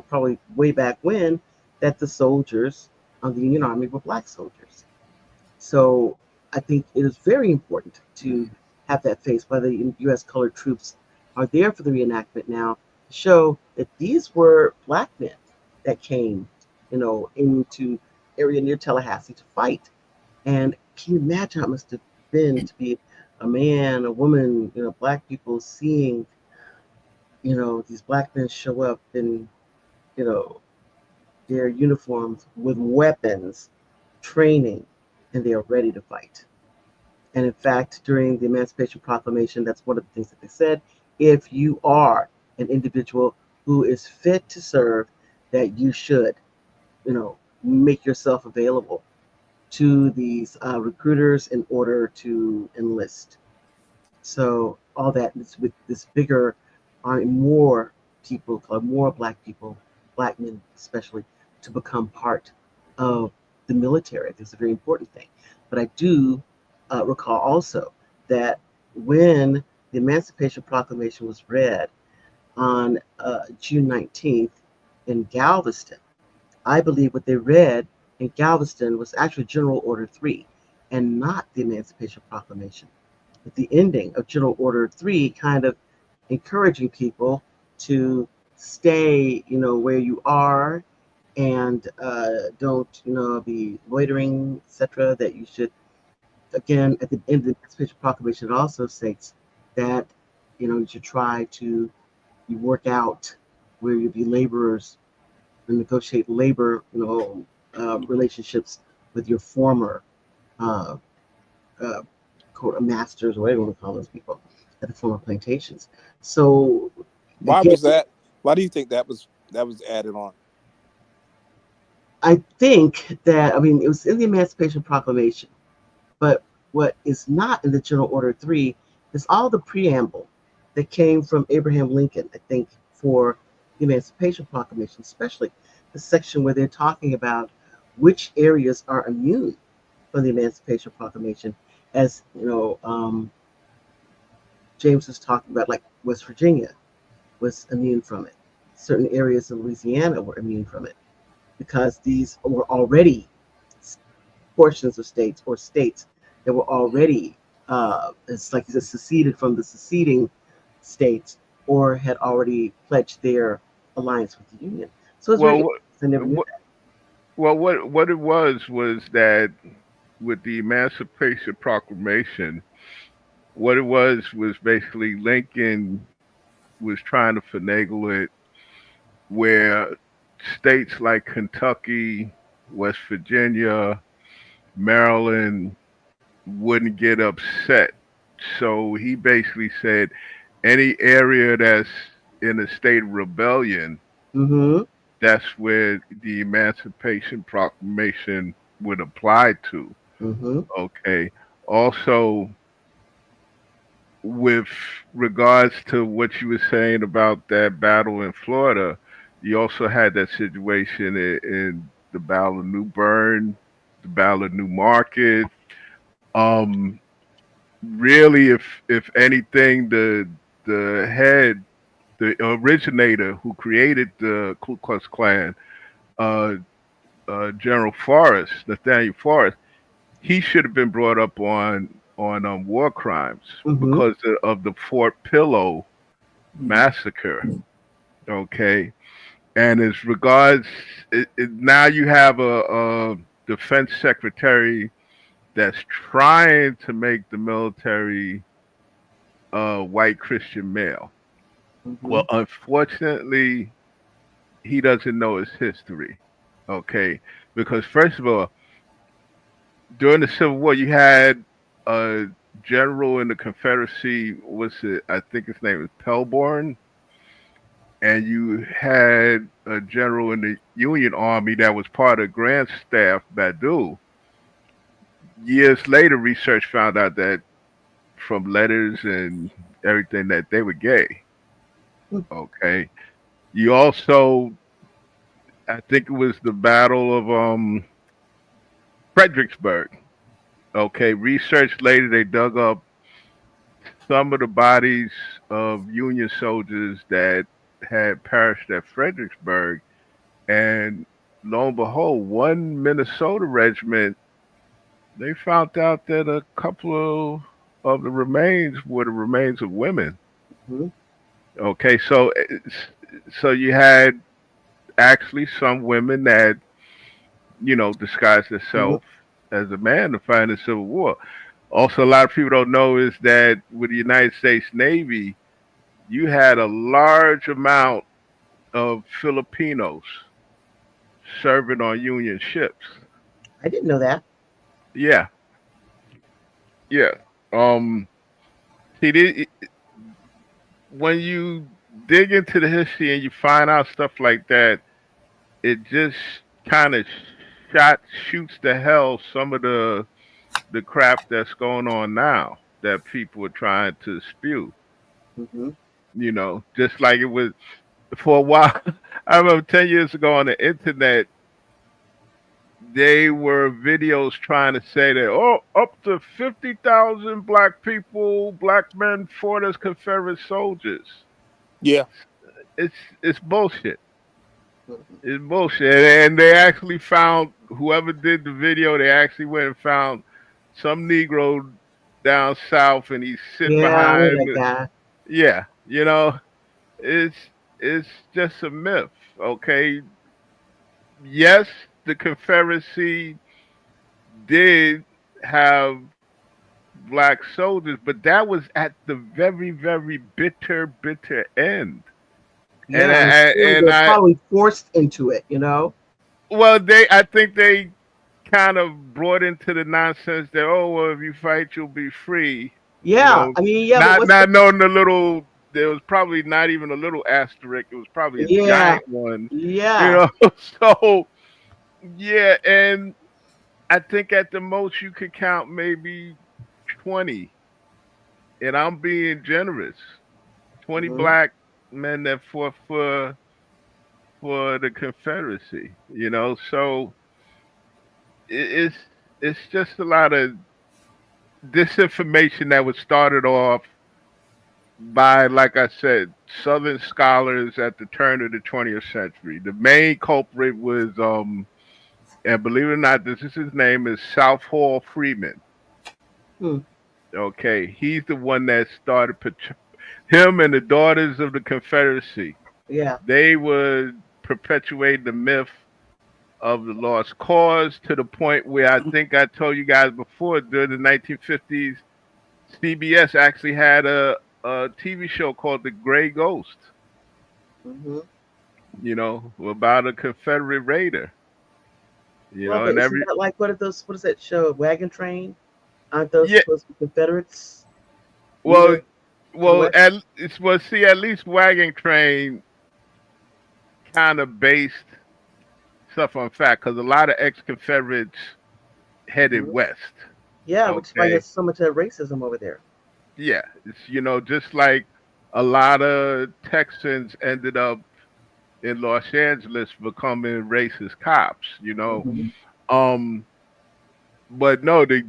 probably way back when, that the soldiers on the Union Army were black soldiers. So I think it is very important to have that face, whether the U.S. colored troops are there for the reenactment now, to show that these were black men that came, into area near Tallahassee to fight. And can you imagine how it must have been to be a man, a woman, black people seeing, these black men show up in, you know, their uniforms with weapons, training, and they are ready to fight. And in fact, during the Emancipation Proclamation, that's one of the things that they said. If you are an individual who is fit to serve, that you should, make yourself available to these recruiters in order to enlist. So all that is with this bigger, more people, more black people, black men especially, to become part of the military. It's a very important thing. But I do recall also that when the Emancipation Proclamation was read on June 19th in Galveston, I believe what they read in Galveston was actually General Order 3 and not the Emancipation Proclamation. At the ending of General Order 3, kind of encouraging people to stay, where you are and don't, be loitering, etc. That you should, again, at the end of the Emancipation Proclamation, it also states that, you should try to work out where you be laborers and negotiate labor, relationships with your former uh, uh, masters or whatever you want to call those people at the former plantations. So Why again, was that? Why do you think that was added on? I think that, I mean, it was in the Emancipation Proclamation, But what is not in the General Order 3 is all the preamble that came from Abraham Lincoln, I think, for the Emancipation Proclamation, especially the section where they're talking about which areas are immune from the Emancipation Proclamation. As you know, James was talking about, like West Virginia was immune from it. Certain areas of Louisiana were immune from it because these were already portions of states or states that were already, it's like you said, seceded from the seceding states or had already pledged their alliance with the Union. So it's very Well, interesting. I never knew what, that. well, what it was that with the Emancipation Proclamation, what it was basically Lincoln was trying to finagle it where states like Kentucky, West Virginia, Maryland wouldn't get upset. So he basically said any area that's in a state of rebellion, Mm-hmm. that's where the Emancipation Proclamation would apply to. Mm-hmm. Okay. Also, with regards to what you were saying about that battle in Florida, you also had that situation in the Battle of New Bern, the Battle of New Market. Um, Really, if anything, the head, the originator who created the Ku Klux Klan, uh, General Forrest, Nathaniel Forrest, he should have been brought up on war crimes Mm-hmm. because of the Fort Pillow massacre. Okay, and as regards, now you have a defense secretary that's trying to make the military white Christian male. Mm-hmm. Well, unfortunately, he doesn't know his history. Okay, because first of all, during the Civil War, you had a general in the Confederacy. Was it? I think his name was Pelborn, and you had a general in the Union Army that was part of Grant's staff, Badu. Years later, research found out that from letters and everything that they were gay. Okay. You also, I think it was the Battle of Fredericksburg. Okay. Research later, they dug up some of the bodies of Union soldiers that had perished at Fredericksburg, and lo and behold, one Minnesota regiment, they found out that a couple of the remains were the remains of women. Mm-hmm. Okay, so you had actually some women that disguised Mm-hmm. themselves as a man to fight in the Civil War. Also, a lot of people don't know is that with the United States Navy, you had a large amount of Filipinos serving on Union ships. I didn't know that. Yeah, yeah. Um, See, when you dig into the history and you find out stuff like that, it just kind of shoots to hell some of the crap that's going on now that people are trying to spew. Mm-hmm. Just like it was for a while. I remember 10 years ago on the internet, they were videos trying to say that up to 50,000 black people, black men fought as Confederate soldiers. Yeah. It's bullshit. It's bullshit. And they actually found whoever did the video. They actually went and found some Negro down south, and he's sitting Yeah, I heard behind. that guy. Yeah, it's it's just a myth. Okay, yes, the Confederacy did have black soldiers, but that was at the very, very bitter, bitter end. And Yeah, I'm sure they're I probably forced into it, you know? well, I think they kind of brought into the nonsense that, oh, well, if you fight you'll be free. You Yeah, know, I mean, yeah, but not what's the, not knowing the little, there was probably not even a little asterisk, it was probably a yeah, giant one. you yeah. know so yeah. And I think at the most you could count maybe 20, and I'm being generous. 20 Hmm. black men that fought for the Confederacy. So it's just a lot of disinformation that was started off by, like I said, Southern scholars at the turn of the 20th century. The main culprit was, and believe it or not, this is his name, is Southall Freeman. Hmm. Okay, he's the one that started him and the Daughters of the Confederacy. Yeah. They would perpetuate the myth of the lost cause to the point where I think I told you guys before during the 1950s, CBS actually had a TV show called The Gray Ghost, Hmm. about a Confederate raider, Well, but and isn't every that like what is that show? Wagon Train? Aren't those yeah, supposed to be Confederates well, near the well, West? see, at least Wagon Train kind of based stuff on fact because a lot of ex-Confederates headed Hmm. west. Yeah, which is why Okay, there's so much racism over there. yeah, it's just like a lot of Texans ended up in Los Angeles becoming racist cops. Hmm. Um, but no, the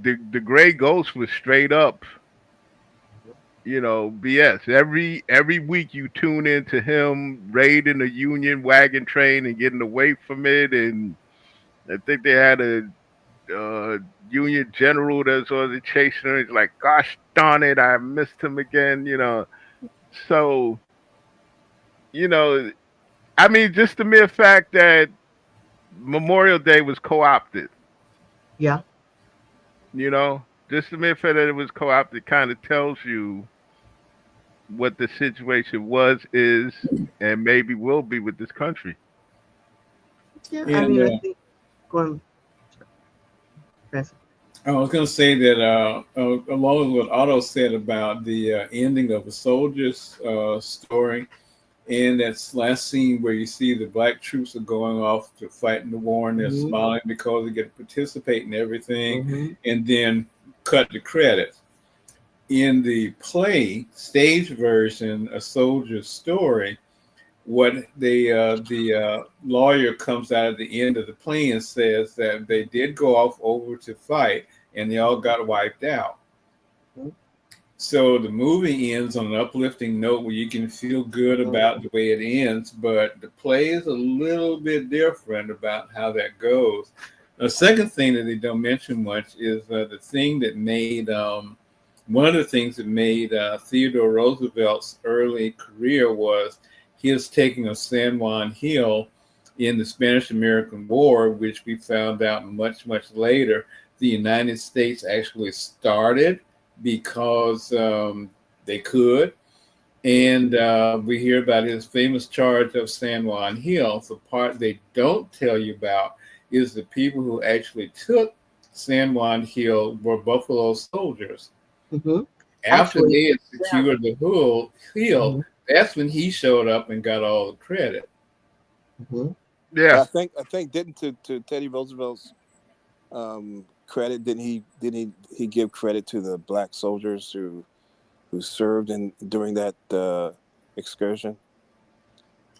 Gray Ghost was straight up, BS. Every week you tune into him raiding a Union wagon train and getting away from it, and I think they had a Union general that's already chasing him. He's like, "Gosh darn it, I missed him again." So you know, I mean, just the mere fact that Memorial Day was co-opted, Yeah. just the mere fact that it was co-opted kind of tells you what the situation was, is, and maybe will be with this country. Yeah. I And mean, I think going. I was going to say that along with what Otto said about the ending of a soldier's story, and that last scene where you see the black troops are going off to fight in the war and they're Hmm. smiling because they get to participate in everything, Hmm. and then cut the credits. In the play stage version, A Soldier's Story, what the lawyer comes out at the end of the play and says that they did go off over to fight and they all got wiped out. So the movie ends on an uplifting note where you can feel good about the way it ends, but the play is a little bit different about how that goes. The second thing that they don't mention much is the thing that made one of the things that made Theodore Roosevelt's early career was his taking of San Juan Hill in the Spanish-American War, which we found out much, much later. The United States actually started because they could. And we hear about his famous charge of San Juan Hill. The part they don't tell you about is the people who actually took San Juan Hill were Buffalo soldiers. Hmm. After Actually, they had yeah. secured the hill, Hmm. that's when he showed up and got all the credit. Hmm. But Yeah. I think didn't to Teddy Roosevelt's credit, didn't he give credit to the black soldiers who served during that excursion?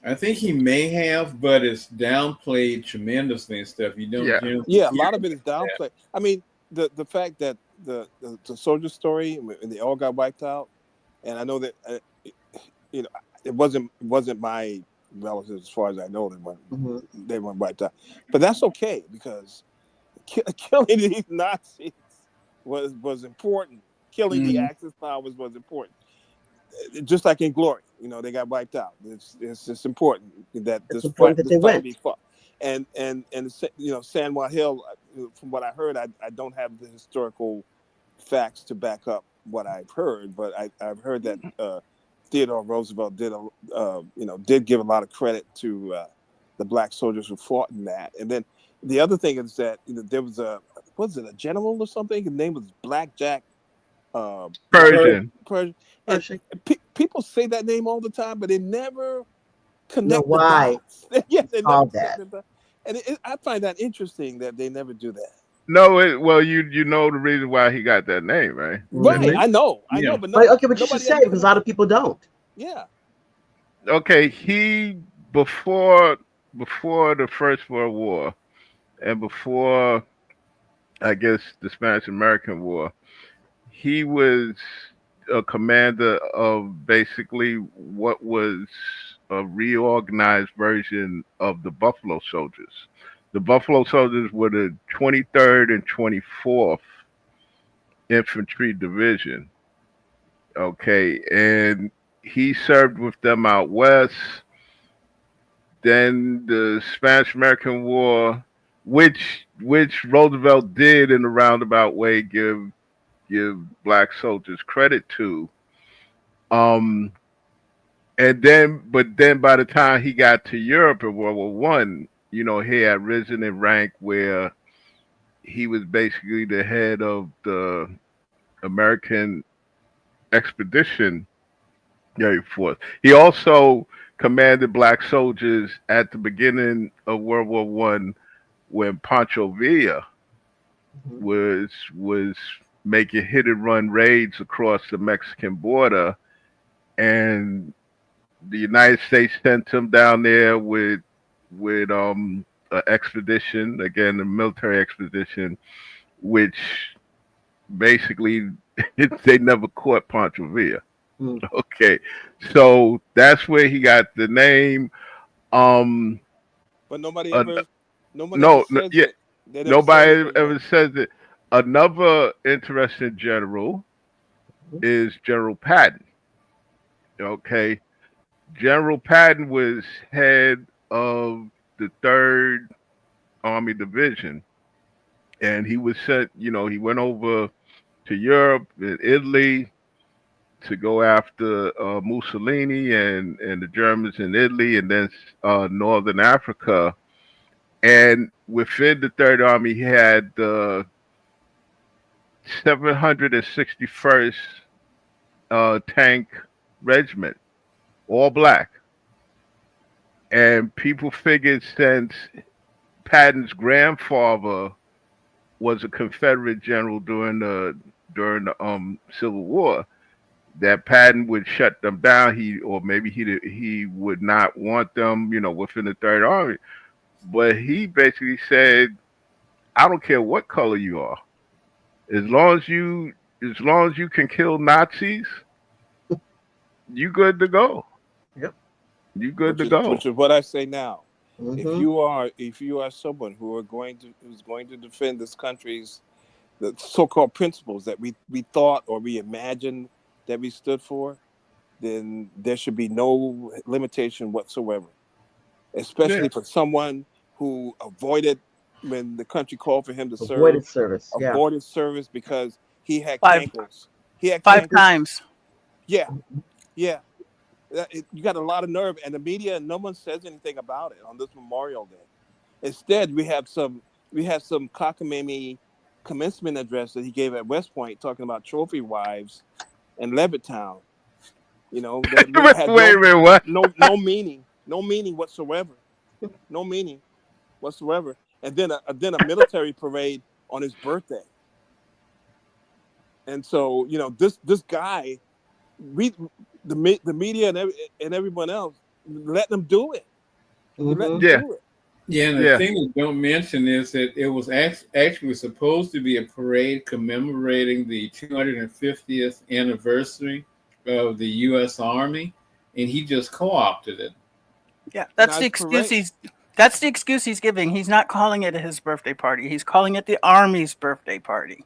I think he may have, but it's downplayed tremendously and stuff. You don't Yeah. generally Yeah, a hear lot of it is about that. downplayed. I mean, the fact that the soldier story and they all got wiped out, and I know that it wasn't my relatives as far as I know Hmm. they weren't wiped out, but that's okay because killing these Nazis was important. Killing the Mhm. Axis powers was important. Just like in Glory, they got wiped out. It's just important that It's important that this they fight went. be fought. And San Juan Hill, from what I heard, I don't have the historical facts to back up what I've heard, but I've heard that Theodore Roosevelt did give a lot of credit to the black soldiers who fought in that. And then the other thing is that there was a general or something? His name was Blackjack Persian. Persian. And Pershing. people say that name all the time, but they never Know connect the why dots. Yes, it's they never called connect that? the dots. And I find that interesting that they never do that. No, well, you know the reason why he got that name, right? Right, Mhm. I know, Yeah. but Like, okay, but you should nobody say ever it because a lot connected. of people don't. Yeah, Okay, he before the First World War and before I guess the Spanish American War, he was a commander of basically what was a reorganized version of the Buffalo Soldiers. The Buffalo Soldiers were the 23rd and 24th Infantry Division. Okay, and he served with them out west. Then the Spanish American War, which Roosevelt did in a roundabout way give black soldiers credit to. Um, but then by the time he got to Europe in World War I, he had risen in rank where he was basically the head of the American expedition force. He also commanded black soldiers at the beginning of World War I when Pancho Villa Mhm. was making hit and run raids across the Mexican border, and the United States sent him down there with an expedition, again a military expedition, which basically they never caught Pancho Villa. Mm. Okay, so that's where he got the name. Um, but uh, nobody ever no, no, says yeah, it. They never say nobody anything ever though. says it. Another interesting general Mhm. is General Patton. Okay, General Patton was head of the Third Army Division, and he was sent. He went over to Europe and Italy to go after Mussolini and the Germans in Italy, and then Northern Africa. And within the Third Army, he had the 761st Tank Regiment, all black. And people figured since Patton's grandfather was a Confederate general during the Civil War, that Patton would shut them down. Or maybe he would not want them, within the Third Army. But he basically said, "I don't care what color you are, as long as you can kill Nazis, you good to go. Yep. You good to go." Which is what I say now. Mm-hmm. If you are someone who's going to defend this country's the so-called principles that we thought or we imagined that we stood for, then there should be no limitation whatsoever. Yeah, Especially for someone who avoided when the country called for him to serve, Avoided service. Yeah. avoided service because he had Five cankles. He had five cankles. times. Yeah, yeah. You got a lot of nerve, and the media, no one says anything about it on this Memorial Day. Instead, we have some cockamamie commencement address that he gave at West Point talking about trophy wives and Levittown. That wait, had wait a minute, what? no meaning whatsoever, no meaning whatsoever. And then a military parade on his birthday. And so this guy, we the media and everyone else let them do it. We let them Mm-hmm. Yeah, do it. Yeah, and the yeah, thing we don't mention is that it was actually supposed to be a parade commemorating the 250th anniversary of the U.S. Army, and he just co-opted it. Yeah, Now it's parade. that's the excuse he's giving. He's not calling it his birthday party. He's calling it the Army's birthday party.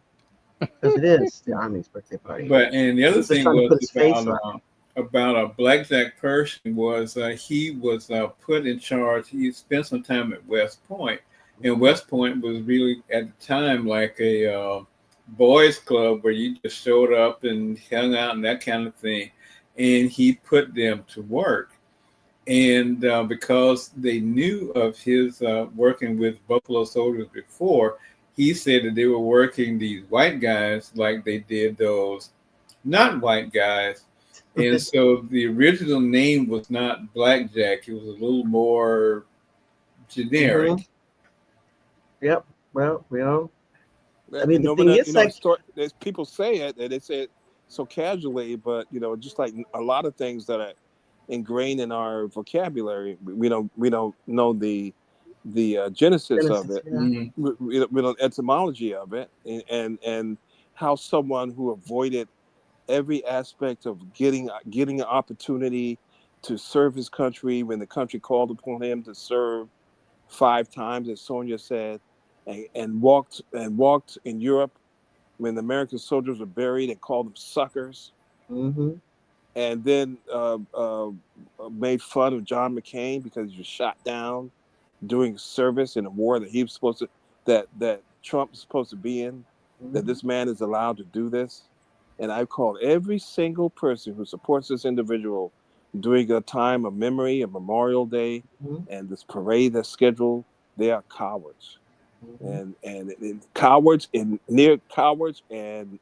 Because it is the Army's birthday party. And the other He's just thing trying to was put his face on it. about a blackjack person was he was put in charge. He spent some time at West Point, and West Point was really at the time like a boys' club where you just showed up and hung out and that kind of thing. And he put them to work, and because they knew of his working with Buffalo Soldiers before, he said that they were working these white guys like they did those not white guys. And so the original name was not Blackjack. It was a little more generic. Mm-hmm. Yep. Well, I mean, And the no thing one, is, like, there's people say it, and they say it so casually, but just like a lot of things that are ingrained in our vocabulary, we don't know the genesis of Genesis, it. yeah. Mhm. We don't etymology of it, and how someone who avoided every aspect of getting an opportunity to serve his country when the country called upon him to serve 5 times, as Sonia said, and walked in Europe when the American soldiers were buried and called them suckers, Mm-hmm. and then made fun of John McCain because he was shot down doing service in a war that he was supposed to that Trump was supposed to be in. That Mm-hmm. this man is allowed to do this, and I've called every single person who supports this individual during a time of memory, a Memorial Day, Mm-hmm. and this parade that's scheduled. They are cowards, Mm-hmm. and cowards and near cowards and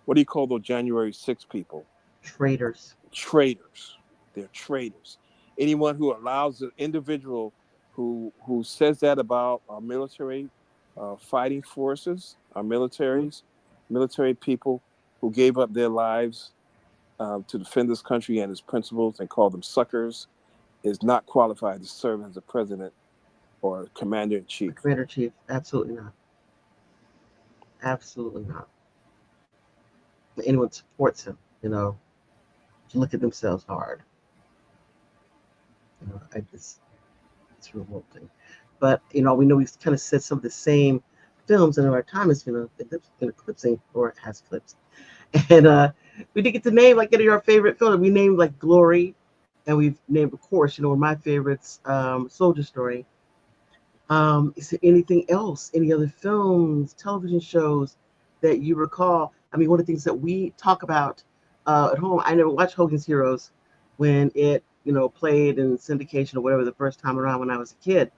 what do you call those January 6 people? Traitors. Traitors. They're traitors. Anyone who allows an individual who says that about our military fighting forces, our Mm-hmm. military people who gave up their lives to defend this country and its principles and call them suckers, is not qualified to serve as a president or commander in A chief. commander in chief. Absolutely not. Absolutely not. Anyone supports him, look at themselves hard. I just it's revolting. But we know we've kind of said some of the same films, and our time is eclipsing or has eclipsed. And we did get to name like our favorite film. We named like Glory, and we've named, of course, one of my favorites, Soldier Story. Is there anything else? Any other films, television shows that you recall? I mean, one of the things that we talk about at home. I never watched Hogan's Heroes when it played in syndication or whatever the first time around when I was a kid.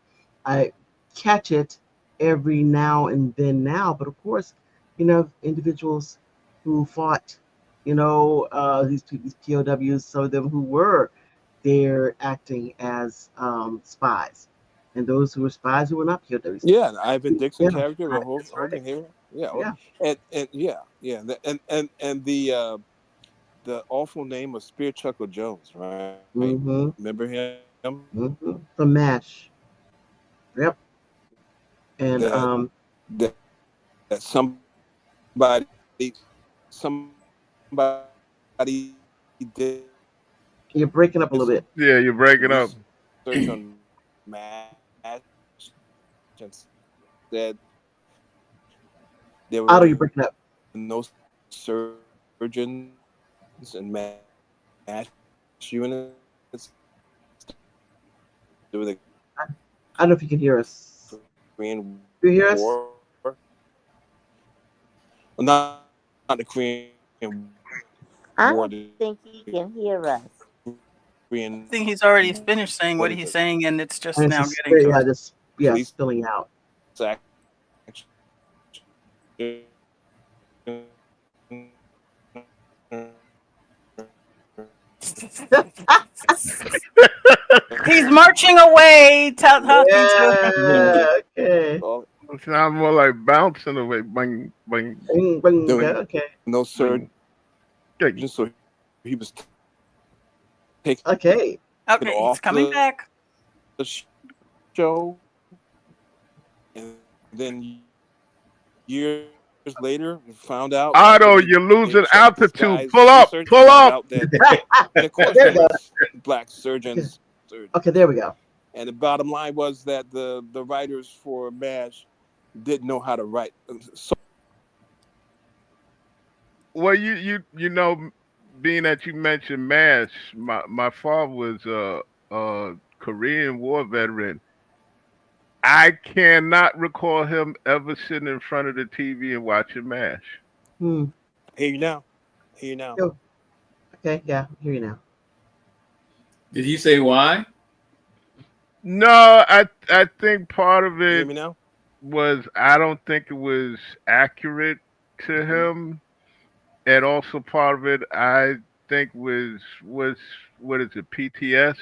I catch it every now and then now, but of course, individuals who fought, these POWs, some of them who were there acting as spies, and those who were spies who were not POWs. Yeah, the Ivan Dixon Yeah, character, the that's right. Hogan hero. Yeah, Yeah. and yeah, and the awful name of Spear Chuckle Jones, right? Mm-hmm. Remember him? Mm-hmm. From MASH. Yep. And That that somebody did you're breaking up a little some bit. Yeah, you're breaking up. research on MASH and said there Otto, were you're breaking up. no surgeons in MASH units. There was the I, I don't know if you can hear us. Korean Do you hear us? War. Well, not the Korean War, I the don't think he can hear us. Korean, I think he's already what is finished it? saying what he's saying, and it's just And it's now just getting to us. Police spilling out. He's marching away, talking to. Yeah. Okay. It sounds more like bouncing away. Bang, bang, Bing, bing, There were yeah, okay. no surgeons, bang. Dig. so he was taken Okay. Okay, he's off coming the back. show, and then years later, found out after Otto, they you're losing checked this altitude. guy's Pull up, research, pull found up. out that, and of course, There we there go. was black Okay. surgeons. Okay, there we go. And the bottom line was that the writers for MASH didn't know how to write. So Well, being that you mentioned MASH, my father was a Korean War veteran. I cannot recall him ever sitting in front of the TV and watching MASH. Hmm. hear you now. Hear you now. Yo. Okay, yeah, I hear you now. Did he say why? No, I think part of You hear it me now? was I don't think it was accurate to Mm-hmm. him, and also part of it I think was what is it, PTS,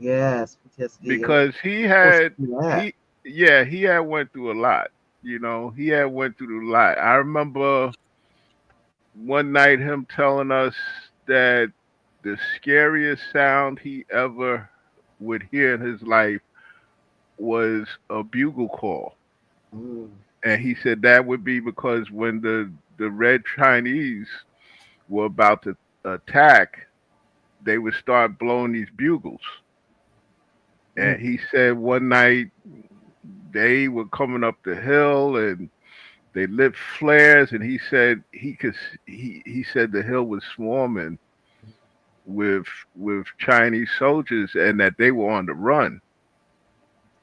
Yes, PTSD. because he What's had that? he yeah he had went through a lot. You know, he had went through a lot. I remember one night him telling us that the scariest sound he ever would hear in his life was a bugle call. Mm. And he said that would be because when the red Chinese were about to attack, they would start blowing these bugles. And he said one night they were coming up the hill and they lit flares, and he said he said the hill was swarming with Chinese soldiers and that they were on the run.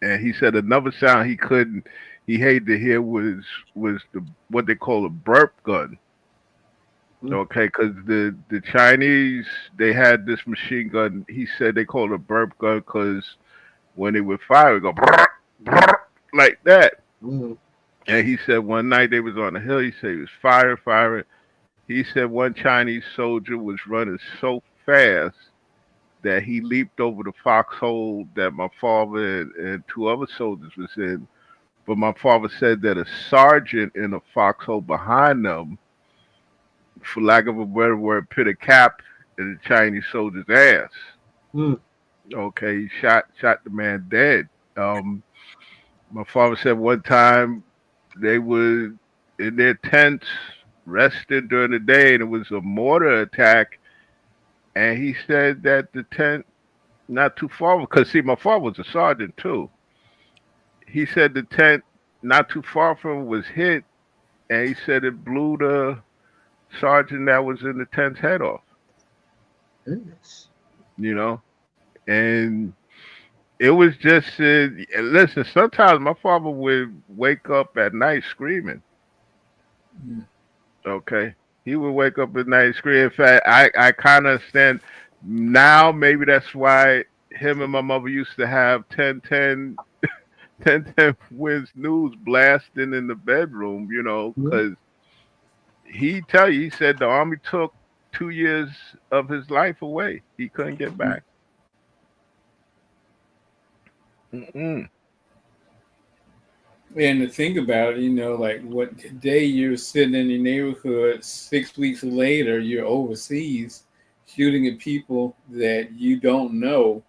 And he said another sound he hated to hear was the what they call a burp gun. Okay, because the Chinese, they had this machine gun. He said they called it a burp gun because when they would fire, it would go brrr, brrr, like that. Mm. And he said one night they was on the hill. He said he was firing. He said one Chinese soldier was running so fast that he leaped over the foxhole that my father and two other soldiers was in. But my father said that a sergeant in a foxhole behind them, for lack of a better word, put a cap in the Chinese soldier's ass. Mm. Okay, he shot the man dead. My father said one time they were in their tents resting during the day, and it was a mortar attack. And he said that the tent not too far, because see, my father was a sergeant too. He said the tent not too far from him was hit, and he said it blew the sergeant that was in the tent's head off. Goodness. You know, and it was just listen. Sometimes my father would wake up at night screaming. Okay, he would wake up at night screaming. In fact, I kind of understand now. Maybe that's why him and my mother used to have 10-10 wins news blasting in the bedroom. You know, because he said the army took 2 years of his life away. He couldn't get back. Mm-mm. And to think about it, like what today you're sitting in your neighborhood, 6 weeks later, you're overseas shooting at people that you don't know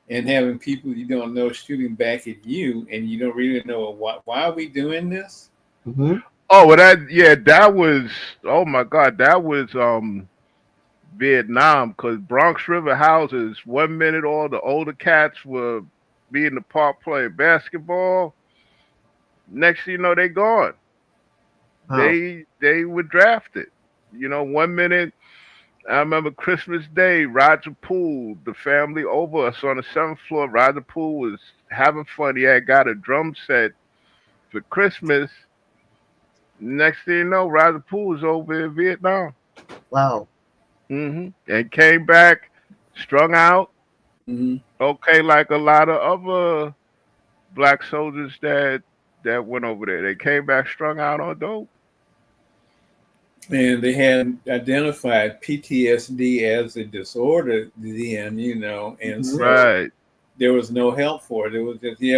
and having people you don't know shooting back at you, and you don't really know why are we doing this? Mm-hmm. Oh, well, that was, oh my God, that was Vietnam, because Bronx River houses, 1 minute all the older cats were be in the park playing basketball. Next thing you know, they gone. Wow. They were drafted. 1 minute, I remember Christmas Day, Roger Poole, the family over us on the 7th floor. Roger Poole was having fun. He had got a drum set for Christmas. Next thing you know, Roger Poole was over in Vietnam. Wow. And came back strung out. Okay, like a lot of other black soldiers that went over there. They came back strung out on dope. And they had identified PTSD as a disorder then, and so Right. there was no help for it. It was just, he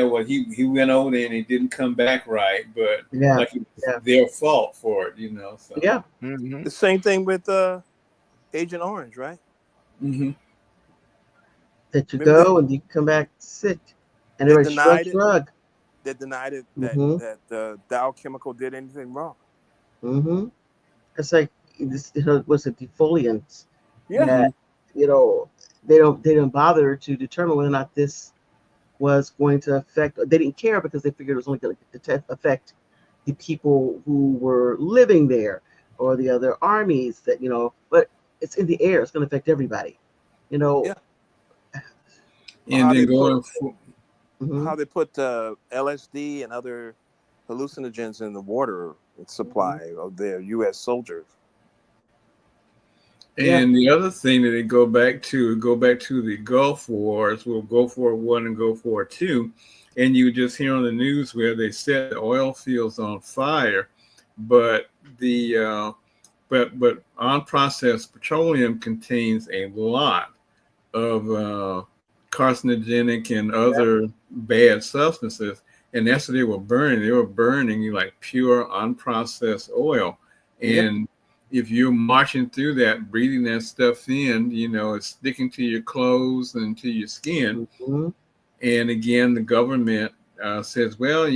went over there and he didn't come back right, but like it was their fault for it, So Yeah. The same thing with Agent Orange, right? That you Remember go and you come back sick, and they were shrug. They denied it that the Dow Chemical did anything wrong. It's like this, was it defoliants? Yeah. That, they didn't bother to determine whether or not this was going to affect. They didn't care because they figured it was only going to affect the people who were living there or the other armies that, but it's in the air. It's going to affect everybody, Yeah. And then going for how they put LSD and other hallucinogens in the water supply of their U.S. soldiers. And the other thing that they go back to the Gulf Wars, Gulf War I and Gulf War II, and you just hear on the news where they set the oil fields on fire, but the but unprocessed petroleum contains a lot of carcinogenic and other bad substances, and that's what they were burning. They were burning like pure unprocessed oil. Yep. And if you're marching through that, breathing that stuff in, it's sticking to your clothes and to your skin. Mm-hmm. And again, the government says, well,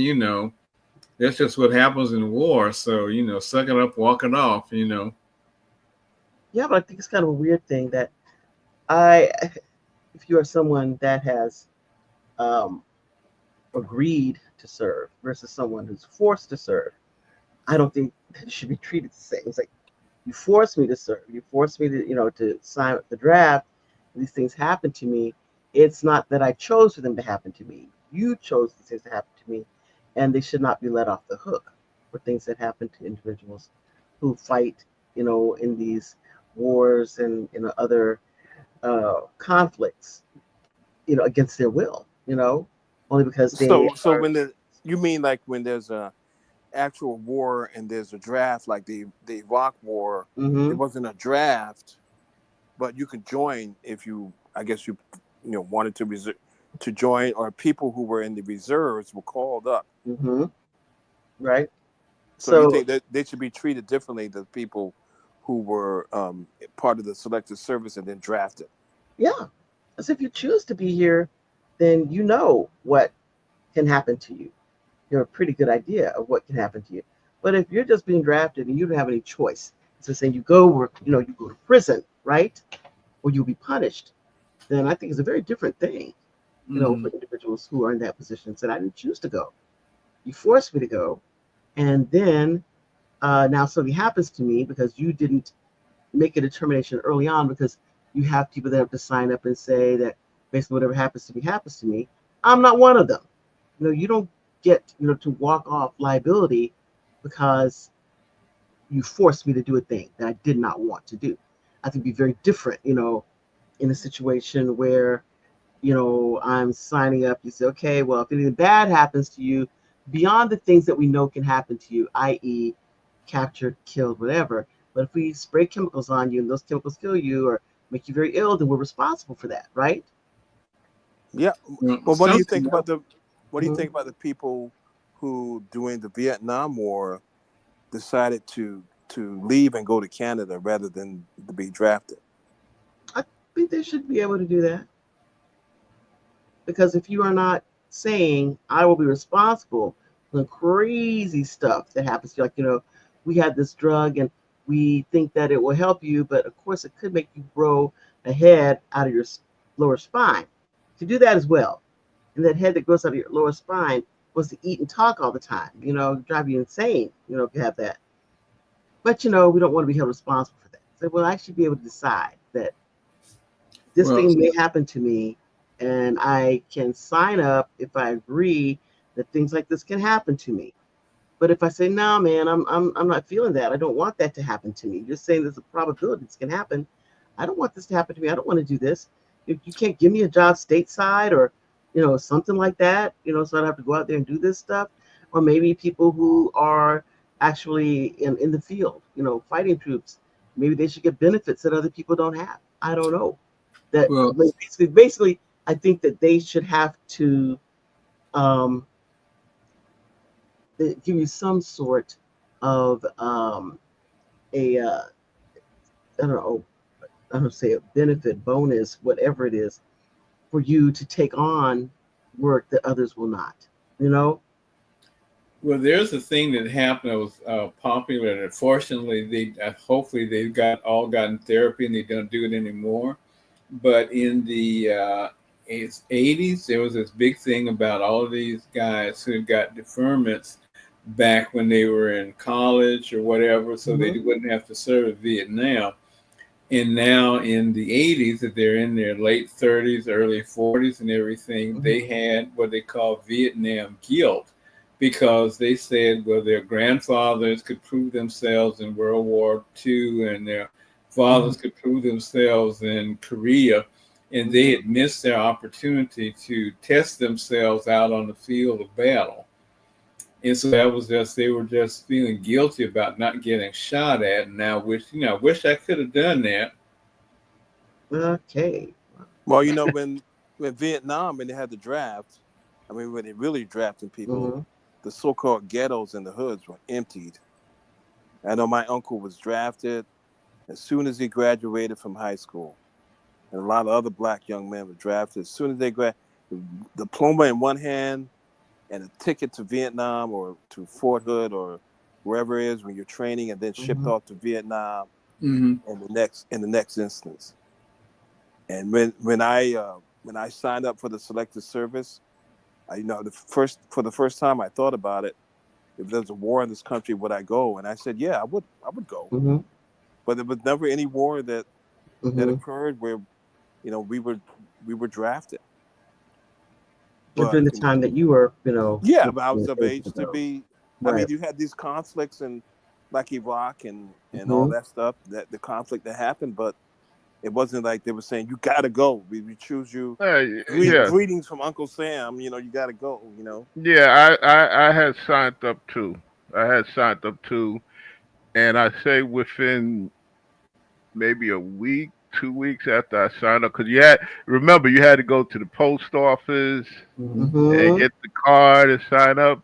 that's just what happens in war. So, suck it up, walk it off, Yeah, but I think it's kind of a weird thing that if you are someone that has um, agreed to serve versus someone who's forced to serve, I don't think that it should be treated the same. It's like you forced me to serve, you forced me to sign up the draft. These things happen to me. It's not that I chose for them to happen to me. You chose these things to happen to me, and they should not be let off the hook for things that happen to individuals who fight, in these wars and other conflicts, against their will, only because they So are. when you mean like when there's a actual war and there's a draft, like the Iraq War, Mm-hmm. it wasn't a draft, but you could join if you, I guess wanted to join, or people who were in the reserves were called up. Mm-hmm. Right. So you So think that they should be treated differently than people who were part of the selective service and then drafted? yeah, as if you choose to be here, then you know what can happen to you. You have a pretty good idea of what can happen to you. But if you're just being drafted and you don't have any choice, so saying you go where you go to prison, right, or you'll be punished, then I think it's a very different thing. For individuals who are in that position, said I didn't choose to go. You forced me to go, and then now something happens to me because you didn't make a determination early on, because you have people that have to sign up and say that basically whatever happens to me. I'm not one of them. You don't get to walk off liability because you forced me to do a thing that I did not want to do. I think it'd be very different, in a situation where I'm signing up. You say, okay, well, if anything bad happens to you, beyond the things that we know can happen to you, i.e., captured, killed, whatever. But if we spray chemicals on you and those chemicals kill you or make you very ill, then we're responsible for that, right? Yeah. Well, Well, what do you something, think about Mhm. the people who during the Vietnam War decided to leave and go to Canada rather than to be drafted? I think they should be able to do that, because if you are not saying I will be responsible for the crazy stuff that happens to you, like we had this drug and we think that it will help you, but of course it could make you grow a head out of your lower spine. To do that as well, and that head that grows out of your lower spine was to eat and talk all the time, drive you insane, if you have that. But we don't want to be held responsible for that. So well, I should be able to decide that this well, thing may happen to me, and I can sign up if I agree that things like this can happen to me. But if I say, no, man, I'm not feeling that. I don't want that to happen to me. You're saying there's a probability this can happen. I don't want this to happen to me. I don't want to do this. If you can't give me a job stateside or, something like that, so I don't have to go out there and do this stuff. Or maybe people who are actually in the field, fighting troops, maybe they should get benefits that other people don't have. I don't know. That well, basically, I think that they should have to um, give you some sort of a I don't know, I don't say a benefit, bonus, whatever it is, for you to take on work that others will not. You know? well, there's a thing that happened that was popular, and unfortunately, hopefully they've gotten therapy and they don't do it anymore. But in the 80s, there was this big thing about all of these guys who got deferments back when they were in college or whatever, so they Mhm. wouldn't have to serve in Vietnam. And now in the 80s, that they're in their late 30s, early 40s, and everything, Mhm. they had what they call Vietnam guilt, because they said, well, their grandfathers could prove themselves in World War II, and their Mhm. fathers could prove themselves in Korea, and they had missed their opportunity to test themselves out on the field of battle. And so that was they were just feeling guilty about not getting shot at, and now I wish I could have done that. Okay. Well, when Vietnam, when they had the draft, I mean, when they really drafting people, Mm-hmm. the so-called ghettos and the hoods were emptied. I know my uncle was drafted as soon as he graduated from high school, and a lot of other black young men were drafted as soon as they grad, diploma in one hand and a ticket to Vietnam or to Fort Hood or wherever it is when you're training, and then shipped Mm-hmm. off to Vietnam Mm-hmm. in the next instance. And when I signed up for the selective service, for the first time I thought about it. If there's a war in this country, would I go? And I said, yeah, I would go. Mm-hmm. But there was never any war that Mm-hmm. occurred where we were drafted. During But the time that you were, yeah, but I was 16 of years age to ago. be. I mean, Right. you had these conflicts in like Iraq and all Mm-hmm. that stuff, that the conflict that happened, but it wasn't like they were saying you gotta go. We choose you. Mm-hmm. Yeah, Greetings from Uncle Sam. You gotta go. yeah. I had signed up too. I had signed up too, and I say within maybe a week, 2 weeks after I signed up, because remember you had to go to the post office and Mm-hmm. get the card and sign up.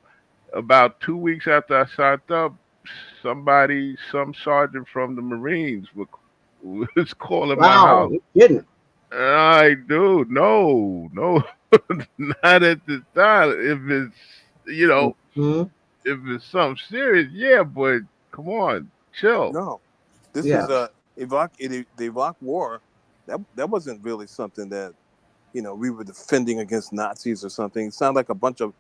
About 2 weeks after I signed up, some sergeant from the Marines was calling my Wow, house. you kidding? I do no, no, not at the time. If it's Mm-hmm. if it's something serious, yeah, but come on, chill. No, this Yeah. is the Iraq War. That wasn't really something that we were defending against Nazis or something. It sounded like a bunch of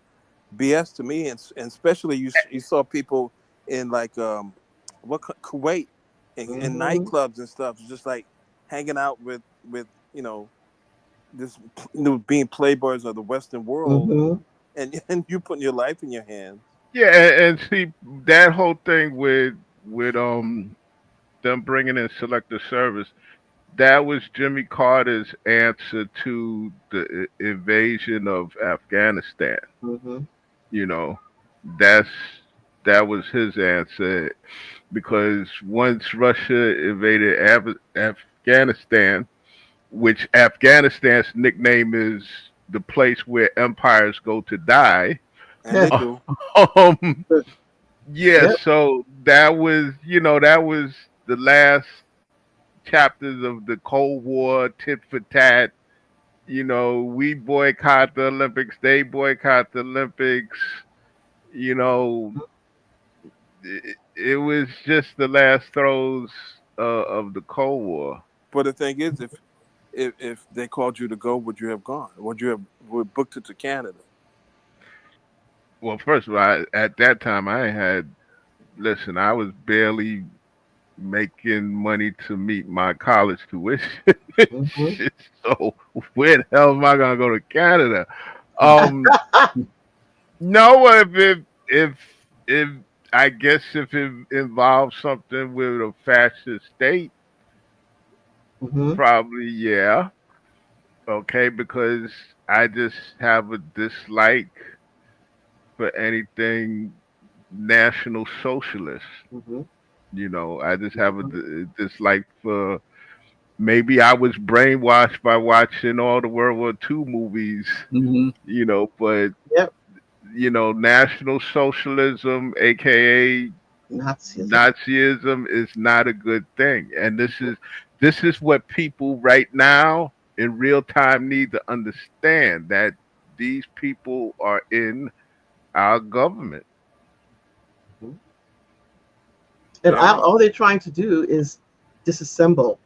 BS to me, and especially you saw people in like Kuwait in Mm-hmm. nightclubs and stuff, just like hanging out with this being playboys of the Western world, Mm-hmm. and you putting your life in your hands. Yeah, and see that whole thing with them bringing in selective service. That was Jimmy Carter's answer to the invasion of Afghanistan. Mm-hmm. You know, that's that was his answer because once Russia invaded Afghanistan, which Afghanistan's nickname is the place where empires go to die. And they do. um, yeah, Yep. so that was the last chapters of the Cold War, tit for tat. We boycott the Olympics, they boycott the Olympics. You know, it was just the last throes of the Cold War. But the thing is, if they called you to go, would you have gone? Would booked it to Canada? Well, first of all, at that time, listen, I was barely making money to meet my college tuition. Mm-hmm. So where the hell am I gonna go to Canada? Um, no, if I guess if it involves something with a fascist state, Mm-hmm. probably yeah. Okay, because I just have a dislike for anything national socialist. Mm-hmm. I just have a dislike for. Maybe I was brainwashed by watching all the World War II movies, Mm-hmm. but Yep. National Socialism, aka Nazism. Nazism, is not a good thing. And this is what people right now in real time need to understand, that these people are in our government. Mhm. And So all they're trying to do is disassemble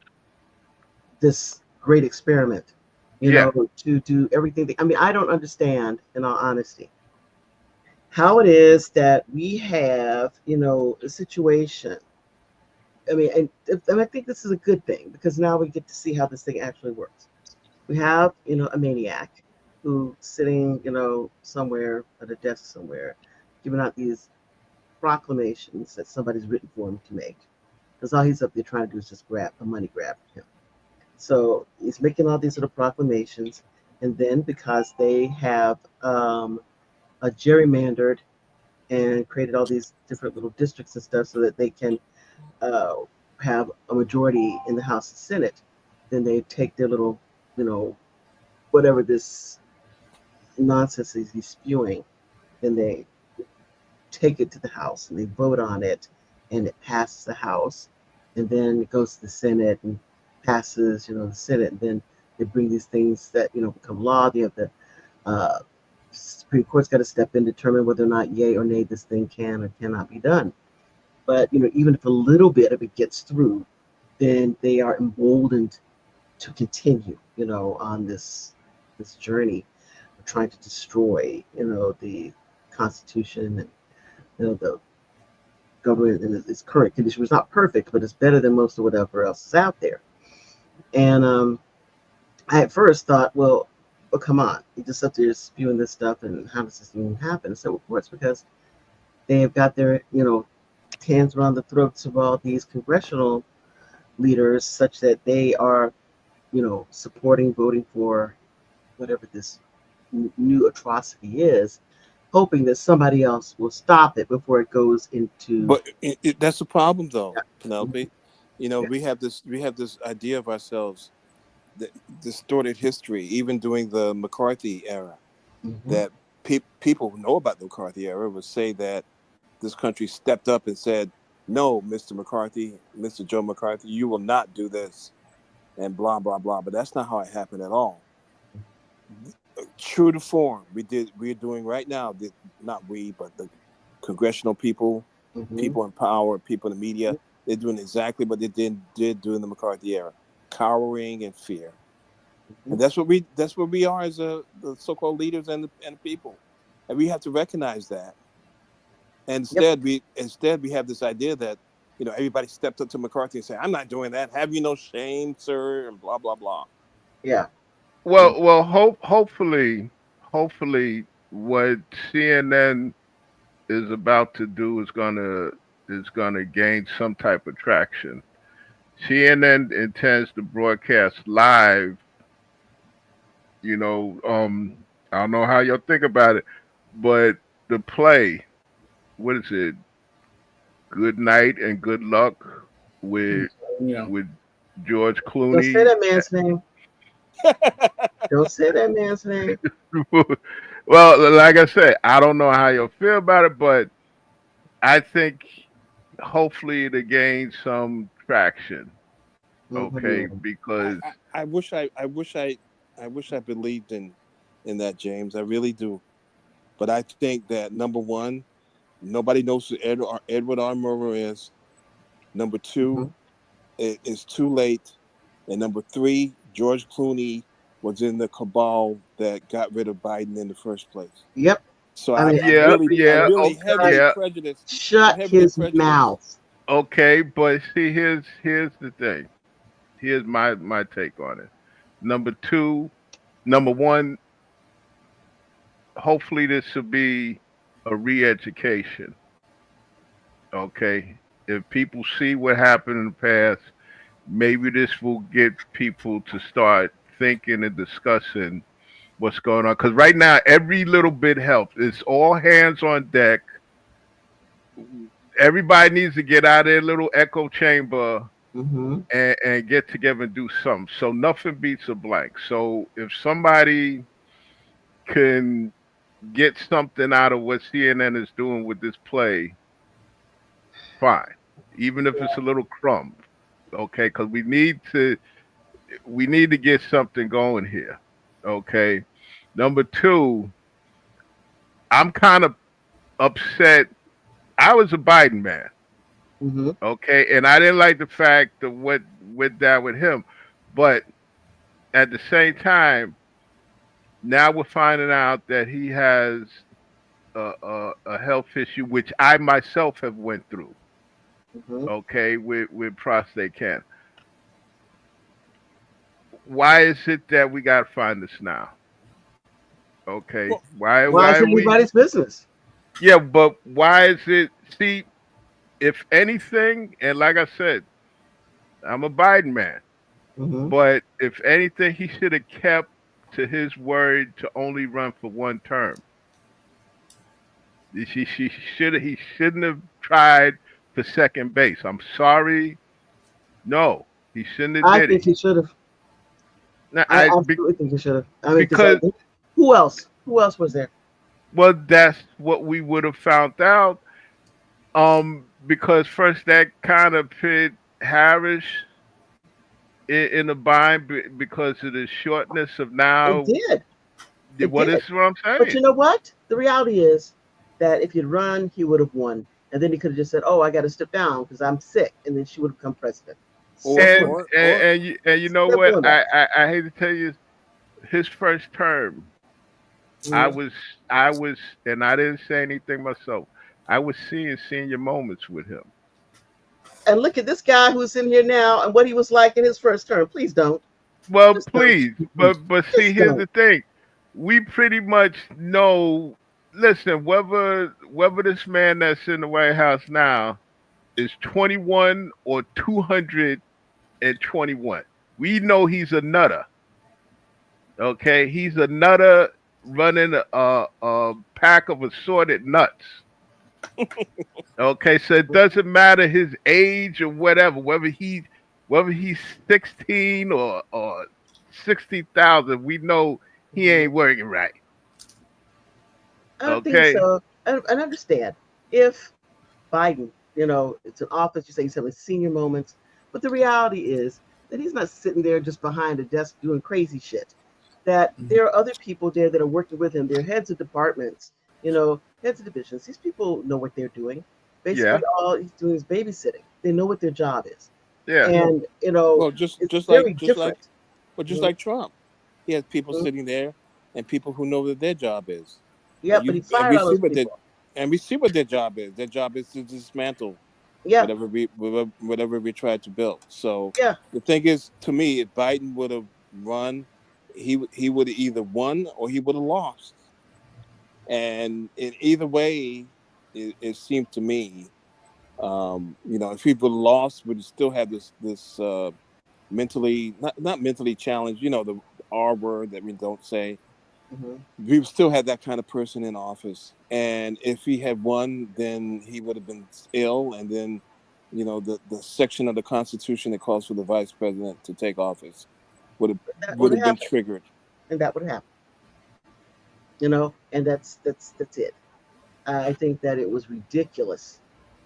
this great experiment, yeah, to do everything. I mean, I don't understand, in all honesty, how it is that we have, a situation. I mean, and I think this is a good thing because now we get to see how this thing actually works. We have, a maniac who's sitting, somewhere at a desk somewhere, giving out these proclamations that somebody's written for him to make. Because all he's up there trying to do is just grab a money grab from him. So he's making all these little proclamations, and then because they have a gerrymandered and created all these different little districts and stuff so that they can uh, have a majority in the House and Senate, then they take their little, whatever this nonsense that he's spewing, then they take it to the House and they vote on it, and it passes the House, and then it goes to the Senate and passes, the Senate, and then they bring these things that become law. They have the Supreme Court's got to step in, determine whether or not yay or nay this thing can or cannot be done. But even if a little bit of it gets through, then they are emboldened to continue, on this journey of trying to destroy, the Constitution and the government in its current condition. It's not perfect, but it's better than most of whatever else is out there. And I at first thought, well, come on, you just up there spewing this stuff, and how does this even happen? So of course, because they have got their hands around the throats of all these congressional leaders, such that they are supporting, voting for whatever this new atrocity is, hoping that somebody else will stop it before it goes into. But that's the problem, though, Yeah. Penelope. Yeah. We have this idea of ourselves, the distorted history, even during the McCarthy era, that people who know about the McCarthy era would say that this country stepped up and said, "No, Mr. McCarthy, Mr. Joe McCarthy, you will not do this," and blah blah blah. But that's not how it happened at all. True to form, we're doing right now. Not we, but the congressional people, people in power, people in the media. They're doing exactly what they did during the McCarthy era, cowering and fear. And that's what we are as the so-called leaders and the people, and we have to recognize that. And instead, we have this idea that everybody stepped up to McCarthy and said, "I'm not doing that. Have you no shame, sir?" and blah blah blah. Yeah. Well, hopefully, what CNN is about to do is gonna gain some type of traction. CNN intends to broadcast live. I don't know how y'all think about it, but the play, what is it? Good night and good luck with George Clooney. Don't say that man's name. Don't say that man's name. Well, like I said, I don't know how you'll feel about it, but I think hopefully it'll gain some traction. Okay, because I wish I believed in that, James. I really do. But I think that number one, nobody knows who Edward R. Murrow is. Number two, it's too late. And number three, George Clooney was in the cabal that got rid of Biden in the first place. Yep. So I'm really heavily prejudiced. Shut his mouth. Okay, but see, here's the thing. Here's my take on it. Number one, hopefully this will be a re-education. Okay, if people see what happened in the past, maybe this will get people to start thinking and discussing what's going on. Because right now, every little bit helps. It's all hands on deck. Everybody needs to get out of their little echo chamber and get together and do something. So nothing beats a blank. So if somebody can get something out of what CNN is doing with this play, fine. Even if it's a little crumb. Okay, because we need to get something going here. Okay. Number two, I'm kind of upset. I was a Biden man. Okay, and I didn't like the fact of what went down with him. But at the same time, now we're finding out that he has a health issue, which I myself have went through. Okay, with prostate cancer. Why is it that we got to find this now? Okay, well, why is it anybody's business? Yeah, but why is it? See, if anything, and like I said, I'm a Biden man, but if anything, he should have kept to his word to only run for one term. He shouldn't have tried for second base. I'm sorry. No, he shouldn't have I did think it. he should have. No, I absolutely think he should have. I mean, because who else? Who else was there? Well, that's what we would have found out. Because first that kind of put Harris in a bind because of the shortness of It now. did. It What did. is what I'm But saying? you know what? The reality is that if he'd run, he would have won. And then he could have just said, "Oh, I got to step down because I'm sick," and then she would have become president. Or Simple, And or and or and you know simple what? enough. I hate to tell you, his first term, I Mhm. was I was, and I didn't say anything myself. I was seeing senior moments with him. And look at this guy who's in here now and what he was like in his first term. Please don't. Well, Just don't. please, but see, Just here's don't. the thing: we pretty much know. Listen, whether this man that's in the White House now is 21 or 221, we know he's a nutter. Okay, he's a nutter running a pack of assorted nuts. Okay, so it doesn't matter his age or whatever, whether he's 16 or 60,000. We know he Mhm. ain't working right. I don't think Okay, so. I understand if Biden, it's an office, you say he's having senior moments, but the reality is that he's not sitting there just behind a desk doing crazy shit. That there are other people there that are working with him. They're heads of departments, heads of divisions. These people know what they're doing. Basically, yeah, all he's doing is babysitting. They know what their job is, yeah, and well, just it's just like very just like different. well, just Mhm, like Trump, he has people mhm. sitting there and people who know what their job is, Yeah, but he and fired all those people. we see what their job is. Their job is to dismantle Yeah, whatever we tried to build. So yeah. the thing is, to me, if Biden would have run, he would have either won or he would have lost. And in either way, it seemed to me, if he would have lost, would still have this mentally not mentally challenged. The R word that we don't say. Hmm. We still had that kind of person in office, and if he had won, then he would have been ill, and then the section of the Constitution that calls for the vice president to take office would have That would would have been happen, triggered. and that would happen. And that's it. I think that it was ridiculous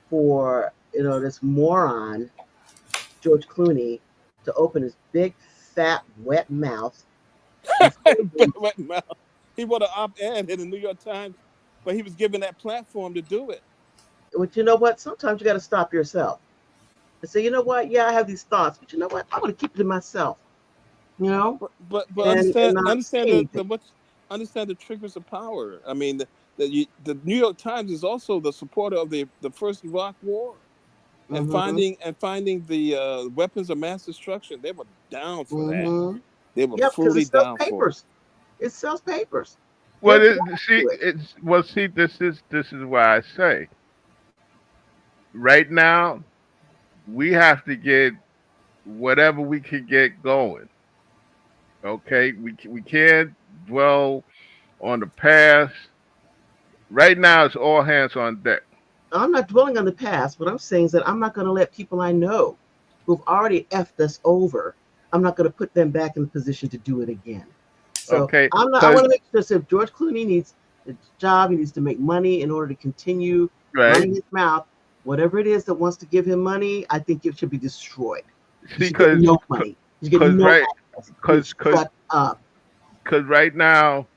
for this moron George Clooney to open his big fat wet mouth and say, He wrote an op-ed in the New York Times, but he was given that platform to do it. "But you know what? Sometimes you got to stop yourself and say, you know what? Yeah, I have these thoughts, but you know what? I'm going to keep it to myself, you know, But and understand not say understand the anything." what understand the triggers of power. I mean, the New York Times is also the supporter of the first Iraq War, and Hmm. finding the weapons of mass destruction. They were down for that. Hmm. They were Yeah, because it fully sells down for it. papers. It sells papers. well, They're see, into it. this is why I say right now we have to get whatever we can get going. Okay, we can't dwell on the past. Right now, it's all hands on deck. I'm not dwelling on the past. What I'm saying is that I'm not going to let people I know who've already effed us over, I'm not going to put them back in the position to do it again. So Okay, I'm not. I because want to make sure. So if George Clooney needs a job, he needs to make money in order to continue right, running his mouth. Whatever it is that wants to give him money, I think it should be destroyed. He see, should get no money. He should get no right, access. He because needs to shut up. right now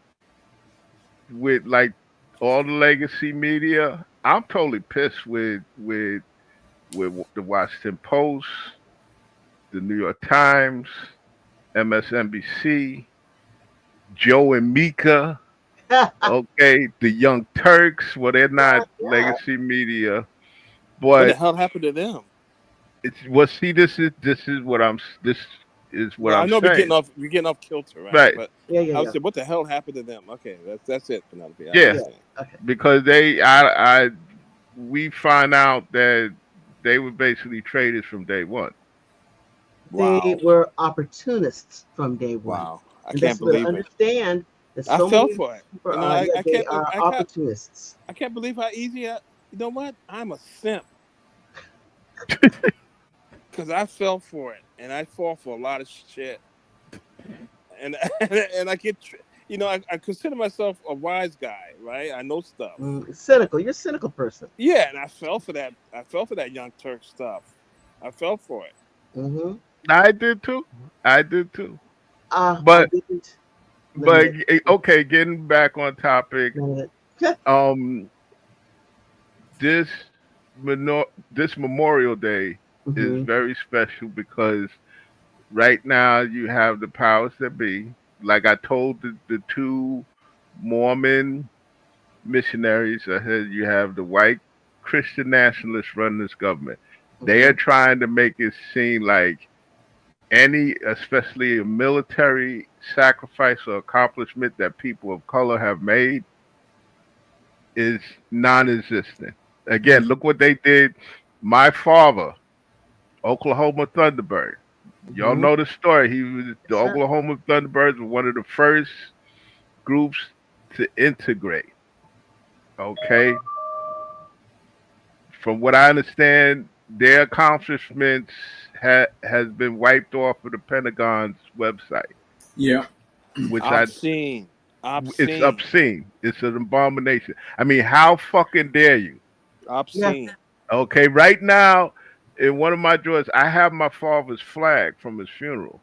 with like all the legacy media, I'm totally pissed with the Washington Post, the New York Times, MSNBC, Joe and Mika. Okay, the Young Turks. Well, they're not Yeah. legacy media, What the but hell happened to them? it's well. See, this is what Well, I I'm know saying. we're getting off kilter, right? Right? But Yeah. Yeah. I would Yeah. say, what the hell happened to them? Okay, that's it, Penelope. I Yeah, Yeah. understand. Okay. because we find out that they were basically traders from day one. They Wow, were opportunists from day one. wow, I And that's can't what I believe it. understand that I so fell many for it. people are, yeah, they are opportunists. I can't believe how easy. You know what? I'm a simp because I fell for it, and I fall for a lot of shit, and and I get, I consider myself a wise guy, right? I know stuff. Cynical. You're a cynical person. Yeah, and I fell for that. I fell for that Young Turk stuff. I fell for it. Mm-hmm. I did too. I did too. I But didn't. Let me but get okay, getting back on topic. it. Um, this this Memorial Day is Mm-hmm. very special because right now you have the powers that be. Like I told the two Mormon missionaries, I said you have the white Christian nationalists running this government. They are trying to make it seem like any, especially a military sacrifice or accomplishment that people of color have made, is non-existent. Again, look what they did. My father, Oklahoma Thunderbird. Y'all Mm-hmm. know the story. He was the Yes, sir. Oklahoma Thunderbirds were one of the first groups to integrate. Okay, from what I understand, their accomplishments has been wiped off of the Pentagon's website, Yeah. which Obscene. it's Obscene. obscene. It's an abomination. I mean, how fucking dare you? Yeah. Obscene. Okay, right now in one of my drawers, I have my father's flag from his funeral,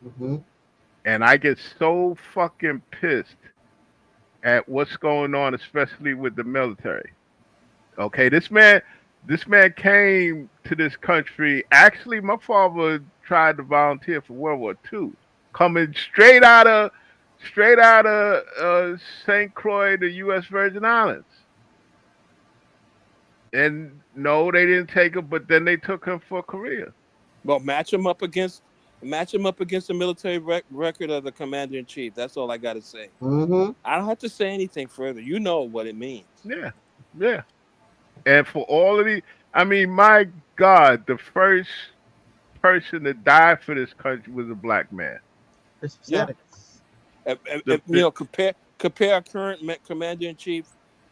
Mm-hmm. and I get so fucking pissed at what's going on, especially with the military. Okay, this man came to this country. Actually, my father tried to volunteer for World War II, coming straight out of St. Croix, the U.S. Virgin Islands. And no, they didn't take him, but then they took him for Korea. Well, match him up against the military record of the commander in chief. That's all I got to say. Mm-hmm. I don't have to say anything further. You know what it means. Yeah, yeah. And for all of the, I mean, my God, the first person to die for this country was a black man. It's Yeah. pathetic. Compare our current commander in chief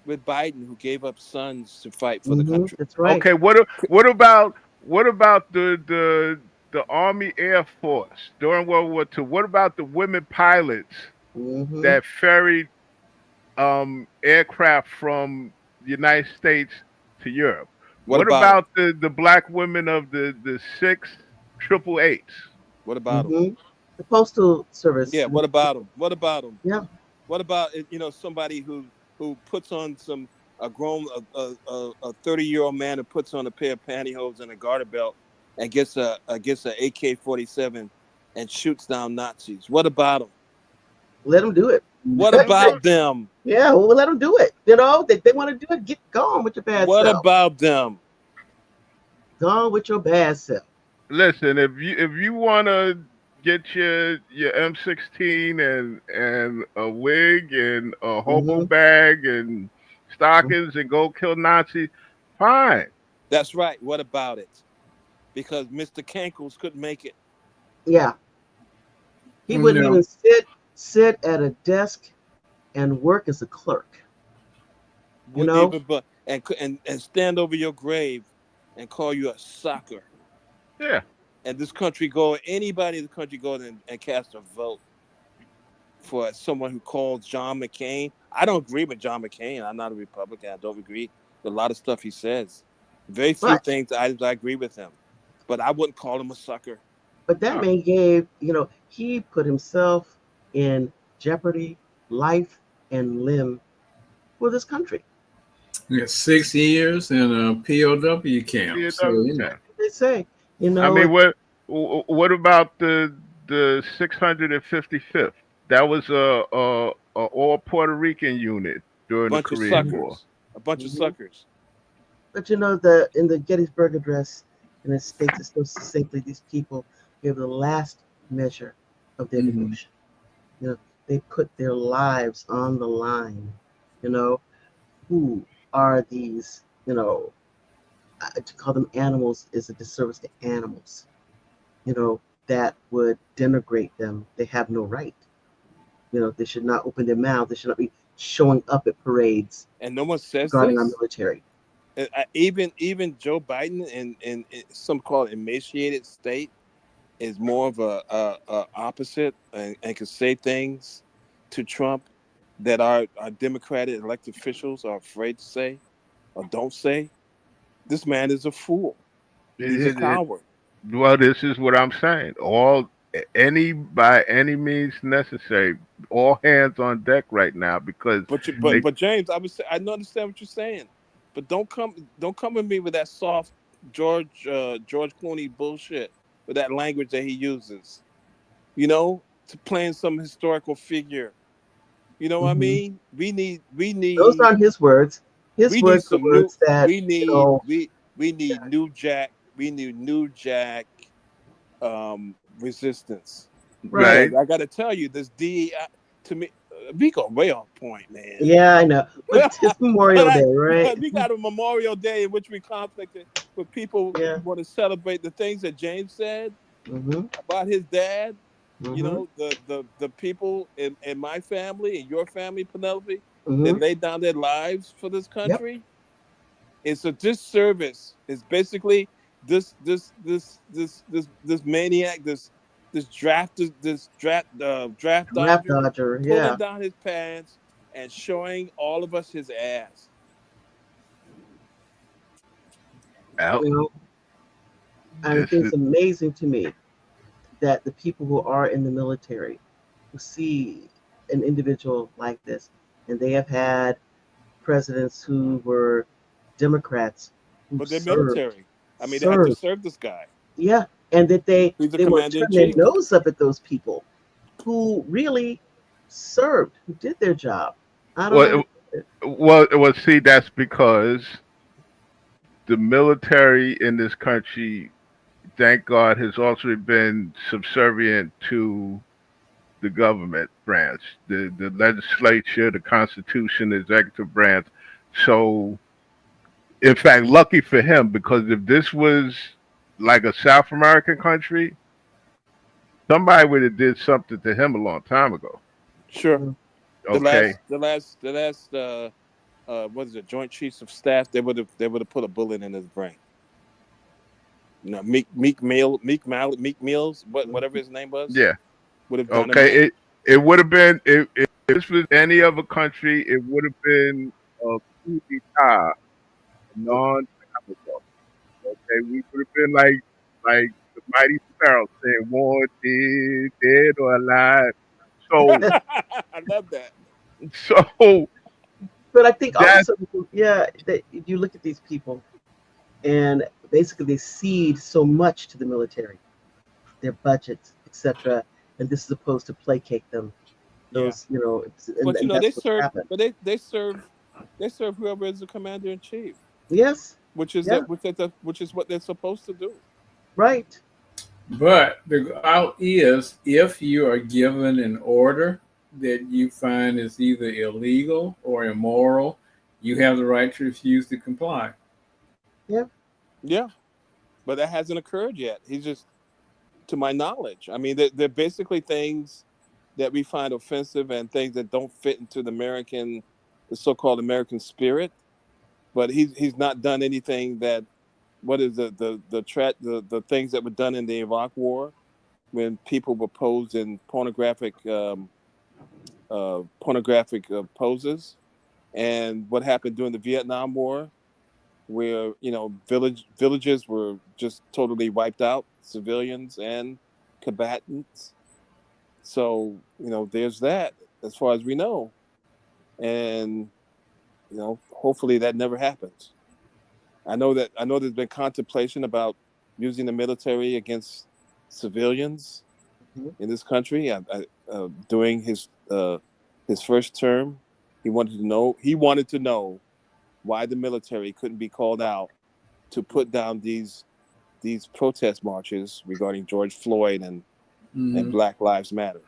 with Biden, who gave up sons to fight for the Mm-hmm. country. That's right. Okay, what about the Army Air Force during World War II? What about the women pilots Mm-hmm. that ferried aircraft from the United States to Europe? What What about about the black women of the six triple eights? What about him? Mm-hmm. The postal service. Yeah. What about him? What about him? Yeah. What about somebody who puts on a grown a 30-year-old man who puts on a pair of pantyhose and a garter belt and gets a AK-47 and shoots down Nazis? What about them? Let them do it. What about them? Yeah, well, let them do it. They want to do it. Get gone with your bad What self. about them? Gone with your bad self. Listen, if you wanna get your M16 and a wig and a hobo Mm-hmm. bag and stockings and go kill Nazis, fine. That's right. What about it? Because Mr. Cankles couldn't make it. Yeah. He wouldn't No. even sit at a desk and work as a clerk. Wouldn't even and stand over your grave and call you a sucker. Yeah. And anybody in the country go and cast a vote for someone who calls John McCain. I don't agree with John McCain. I'm not a Republican. I don't agree with a lot of stuff he says. Very few But things I agree with him. But I wouldn't call him a sucker. that No. man he put himself in jeopardy, life and limb for this country. Yeah, 6 years in a POW camp. Yeah, So, They say, I mean, what about the 655th? That was a all Puerto Rican unit during the Bunch of Korean War. suckers. A bunch of Mhm. suckers. But in the Gettysburg Address, and it states it so succinctly, these people gave the last measure of their Mhm. devotion. They put their lives on the line. Who are these? To call them animals is a disservice to animals. That would denigrate them. They have no right. They should not open their mouth. They should not be showing up at parades And no one says regarding our this. military. Even Joe Biden in some call it emaciated state is more of a opposite and can say things to Trump that our Democratic elected officials are afraid to say or don't say. This man is a fool. He's a It, it, coward. well, this is what I'm saying. By any means necessary, all hands on deck right now because they But James, I understand what you're saying, but don't come with me with that soft George Clooney bullshit with that language that he uses. To playing some historical figure. You know what I Hmm. mean? Those aren't his words. His We need words are some new. words that, We you need know, we need new Jack. We need new Jack resistance. right. Because I got to tell you, this DEI to me, we go way off point, man. Yeah, I know. But it's Memorial Day, right? But we got a Memorial Day in which we conflicted with people Yeah. who want to celebrate the things that James said Mm-hmm. about his dad. Mm-hmm. The people in my family and your family, Penelope, that Mm-hmm. laid down their lives for this Yep. country. It's a disservice. It's basically this maniac, draft Rap dodger Dodger. pulling Yeah. down his pants and showing all of us his ass. out. You know, I This think is it's amazing to me that the people who are in the military who see an individual like this, and they have had presidents who were Democrats who But they're served, military. I mean, they have to served, serve this guy. yeah, and that they He's the they won't commander in turn their chief. nose up at those people who really served, who did their job. I don't well, understand. well. See, that's because the military in this country, thank God, has also been subservient to the government branch, the legislature, the Constitution, the executive branch. So, in fact, lucky for him, because if this was like a South American country, somebody would have did something to him a long time ago. Sure. Mm, Okay, The last what is it, Joint Chiefs of Staff, they would have put a bullet in his brain. Meek Mills, whatever mhm, his name was, yeah, would have done him in. okay. It would have been if this was any other country, it would have been a coup d'etat, non Okay, we would have been like the mighty sparrow saying, "Wanted, dead or alive." So, I love that. so But I think that also, yeah, that if you look at these people and basically they cede so much to the military, their budgets, etc., and this is supposed to placate them. Yeah. Those, you know, But and they that's what's serve, happened. but they serve whoever is the commander in chief, Yes, which is yeah, which is what they're supposed to do. right. But the out is if you are given an order that you find is either illegal or immoral, you have the right to refuse to comply. Yeah, Yeah, but that hasn't occurred yet. He's just, to my knowledge. I mean, they're basically things that we find offensive and things that don't fit into the so-called American spirit. But he's not done anything that. What is the things that were done in the Iraq War when people were posed in pornographic poses, and what happened during the Vietnam War, where villages were just totally wiped out, civilians and combatants. So there's that as far as we know, and hopefully that never happens. I know there's been contemplation about using the military against civilians mhm. in this country. During his first term, he wanted to know why the military couldn't be called out to put down these protest marches regarding George Floyd and Mhm. Black Lives Matter.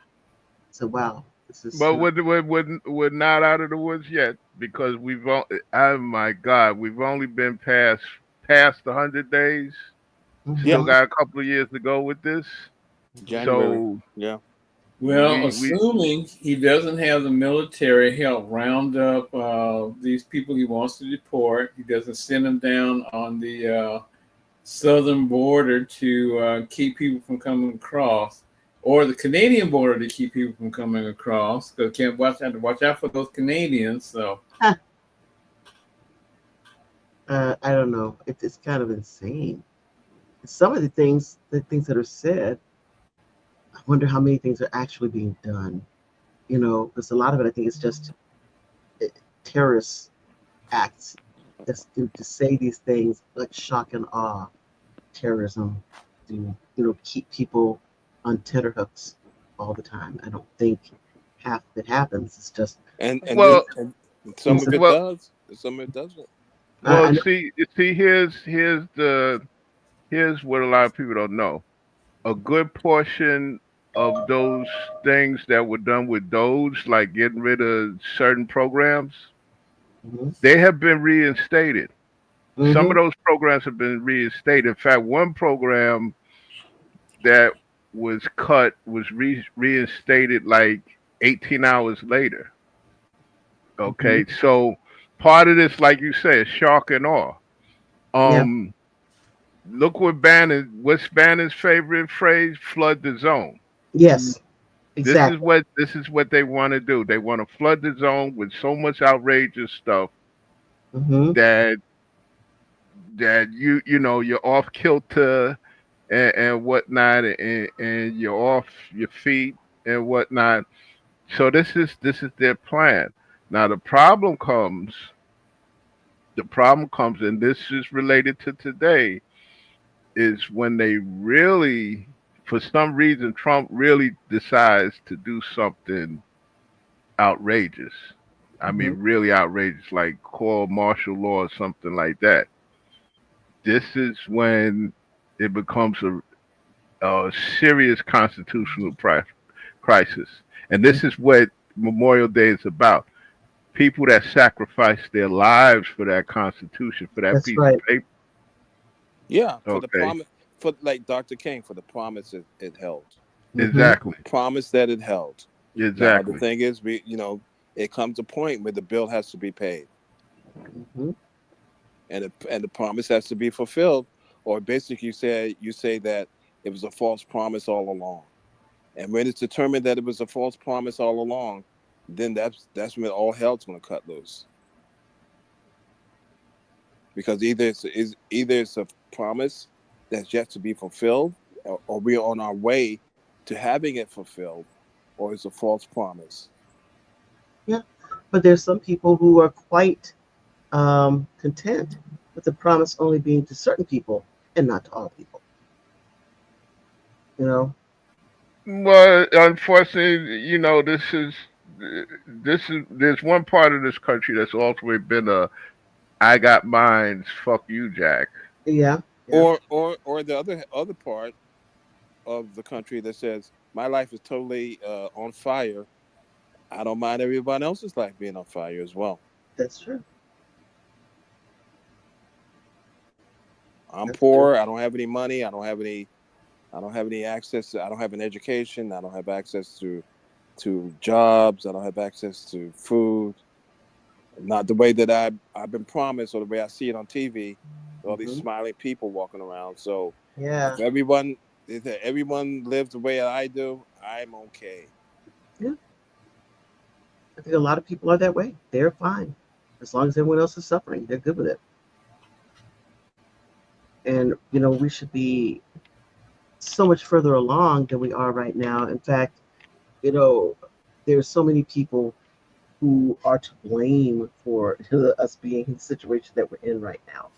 So wow, this is but we're not out of the woods yet because oh my God, we've only been past 100 days. Yeah, Still mhm. got a couple of years to go with this. January. So Yeah, Well, we assuming he doesn't have the military help round up these people he wants to deport, he doesn't send them down on the southern border to keep people from coming across. or the Canadian border to keep people from coming across. Because can't have to watch out for those Canadians. So I don't know. It's kind of insane. Some of the things that are said, I wonder how many things are actually being done. Because a lot of it, I think, is just uh, terrorist acts. Just to say these things like shock and awe, terrorism, to keep people on tenterhooks all the time. I don't think half of it happens. It's just Well, And some things of that it well, does, and some of it doesn't. I well. know. See. Here's what a lot of people don't know. A good portion of those things that were done with Doge, like getting rid of certain programs, Hmm. they have been reinstated. Some Hmm. of those programs have been reinstated. In fact, one program that was cut was reinstated like 18 hours later. Hmm. Okay, so part of this, like you said, shock and awe. Yeah. Um, look what's Bannon's favorite phrase? Flood the zone. Yes. This is Exactly. what they want to do. They want to flood the zone with so much outrageous stuff Hmm. that you're off kilter and whatnot, and you're off your feet and whatnot. So this is their plan. Now the problem comes, and this is related to today, is when they really, for some reason, Trump really decides to do something outrageous. I Hmm. mean, really outrageous, like call martial law or something like that. This is when it becomes a serious constitutional crisis. And this is what Memorial Day is about. People that sacrifice their lives for that Constitution, for that That's piece of right. paper. Yeah, for the Okay, promise, for like Dr. King, for the promise it held. Hmm. exactly, Promise that it held. Now the exactly. thing is, it comes a point where the bill has to be paid, Hmm. and the promise has to be fulfilled, or basically you say that it was a false promise all along. And when it's determined that it was a false promise all along, then that's when all hell's going to cut loose. Because either it's a promise that's yet to be fulfilled, or we're on our way to having it fulfilled, or it's a false promise. Yeah. But there's some people who are quite content with the promise only being to certain people and not to all people. You know. Well, unfortunately, there's one part of this country that's always been a I got mines, fuck you, Jack. Yeah. Yeah. Or the other part of the country that says my life is totally on fire. I don't mind everyone else's life being on fire as well. That's true. I'm That's true. poor. I don't have any money. I don't have any access. I don't have an education. I don't have access to jobs. I don't have access to food. Not the way that I've been promised, or the way I see it on TV. All these Hmm. smiling people walking around. So Yeah. if everyone lives the way I do, I'm okay. Yeah. I think a lot of people are that way. They're fine as long as everyone else is suffering. They're good with it. And we should be so much further along than we are right now. In fact, you know, there's so many people who are to blame for us being in the situation that we're in right now.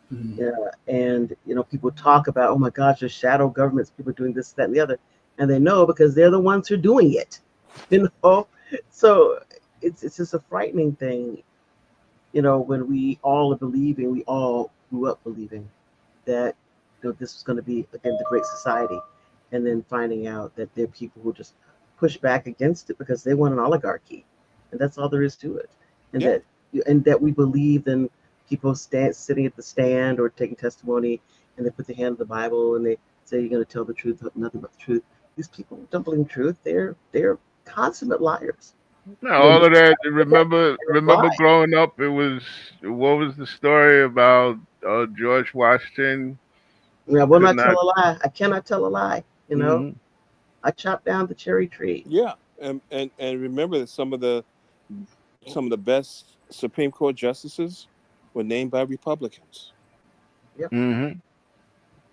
Yeah, and people talk about, oh my gosh, there's shadow governments, people doing this, that, and the other, and they know because they're the ones who are doing it. You know, so it's just a frightening thing. When we all are believing, we all grew up believing that this was going to be again the great society, and then finding out that there are people who just push back against it because they want an oligarchy, and that's all there is to it, and Yeah, that we believe in people sitting at the stand or taking testimony, and they put their hand on the Bible and they say you're going to tell the truth, nothing but the truth. These people don't believe in truth. They're consummate liars. No, You know, all of that. Remember lie. growing up, it was what was the story about George Washington I will could not tell not. a lie. I cannot tell a lie. Mhm. I chopped down the cherry tree. Yeah, and remember that some of the best Supreme Court justices were named by Republicans, Mm-hmm.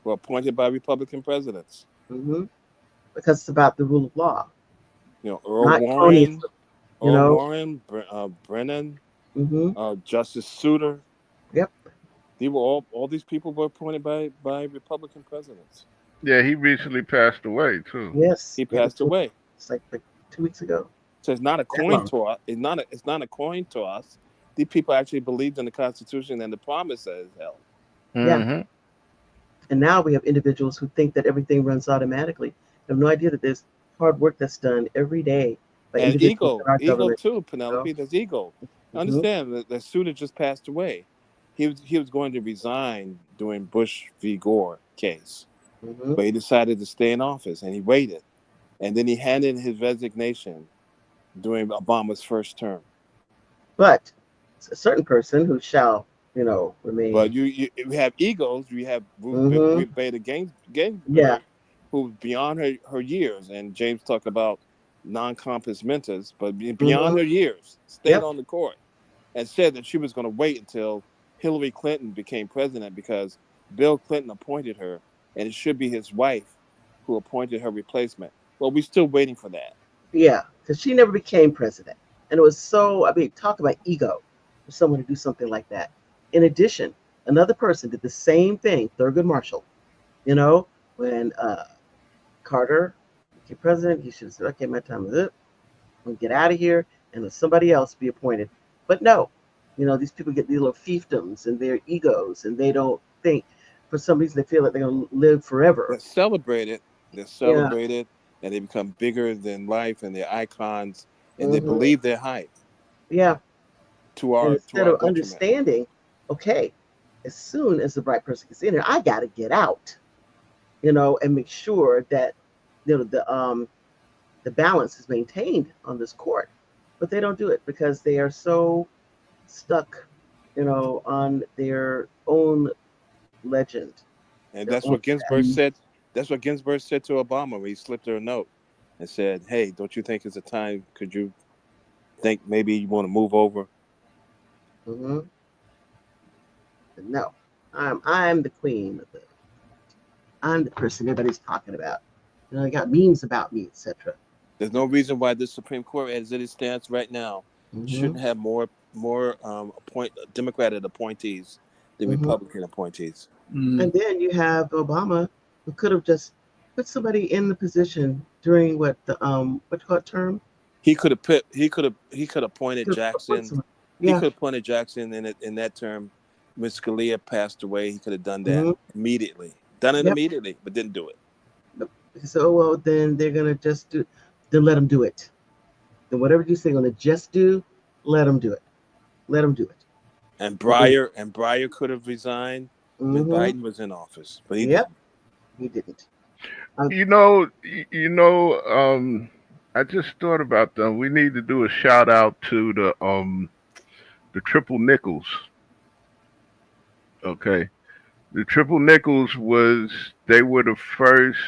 were appointed by Republican presidents. Hmm. Because it's about the rule of law, You know, not cronyism. You Earl know. Warren, Brennan, Hmm. Justice Souter. Yep. They were all these people were appointed by Republican presidents. Yeah, he recently passed away too. Yes. He Yeah. passed away. It's like 2 weeks ago. So it's not a That coin long. toss. It's not a coin toss. These people actually believed in the Constitution and the promise that is held. Yeah. Mm-hmm. And now we have individuals who think that everything runs automatically. They have no idea that there's hard work that's done every day by And individuals in our ego government. too, You know? Penelope. There's ego. Hmm. Understand that Souter just passed away. He was going to resign during Bush v. Gore case, Hmm. but he decided to stay in office and he waited, and then he handed in his resignation during Obama's first term. But it's a certain person who shall, remain. But you have egos. You have Hmm. Ruth Bader Ginsburg, Yeah. who's beyond her years, and James talked about non-compass mentors, but beyond Hmm. her years, stayed Yep. on the court and said that she was going to wait until Hillary Clinton became president because Bill Clinton appointed her, and it should be his wife who appointed her replacement. Well, we're still waiting for that. Yeah. Because she never became president. And it was so, talk about ego for someone to do something like that. In addition, another person did the same thing, Thurgood Marshall. When Carter became president, he should have said, okay, my time is up. I'm going to get out of here and let somebody else be appointed. But no, these people get these little fiefdoms and their egos, and they don't think, for some reason, they feel like they're going to live forever. They're celebrated, Yeah. and they become bigger than life, and they're icons, and they Hmm. believe their hype Yeah. to And our instead of detriment. understanding, okay, as soon as the right person gets in there, I got to get out, and make sure that the balance is maintained on this court. But they don't do it because they are so stuck, on their own legend. And Their that's own what Ginsburg said. That's what Ginsburg said to Obama when he slipped her a note and said, "Hey, don't you think it's a time? Could you think maybe you want to move over?" Hmm. No, I'm the queen of the. I'm the person everybody's talking about. They got memes about me, etc. There's no reason why the Supreme Court, as it stands right now, shouldn't have more Democratic appointees than Republican appointees. And then you have Obama, who could have just put somebody in the position during what you call it, term. He could have appointed Jackson. He Yeah. could have appointed Jackson in that term. When Scalia passed away, he could have done that immediately. Done it immediately, but didn't do it. So, well, then they're gonna then let them do it. Then whatever you say, gonna just do, let them do it. Let them do it. And Breyer could have resigned when Biden was in office, but he didn't. He didn't. I just thought about them. We need to do a shout out to the triple nickels. Okay. The triple nickels they were the first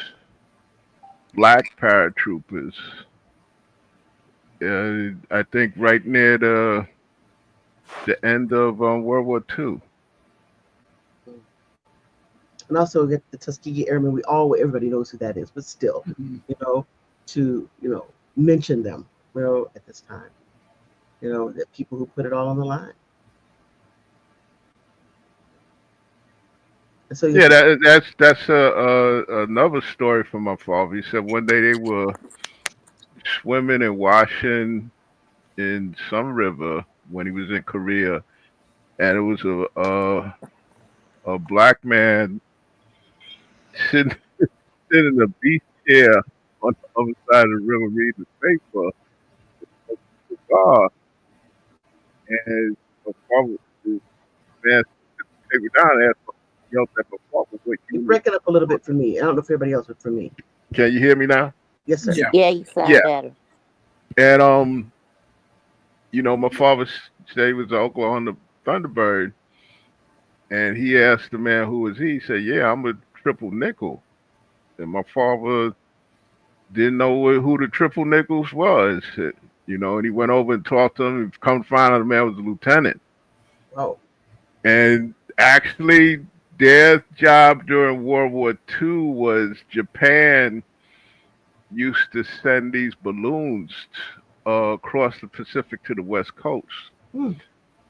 black paratroopers. I think right near the end of World War II. And also get the Tuskegee Airmen. Everybody knows who that is, but still, to mention them, at this time, the people who put it all on the line. And so that's another story from my father. He said one day they were swimming and washing in some river when he was in Korea, and it was a black man sitting in a beach chair on the other side of the river reading the paper. And my father, the man, take me down and yelled at my father, "What you're breaking up a little bit for me. I don't know if everybody else, but for me." Can you hear me now? Yes, sir. Yeah, you sound better. And my father said he was an Oklahoma Thunderbird, and he asked the man who was he. He said, "Yeah, I'm a triple nickel." And my father didn't know who the Triple Nickels was, and he went over and talked to him. And come to find out the man was a lieutenant. Oh, And actually, their job during World War II was Japan used to send these balloons across the Pacific to the West Coast. hmm.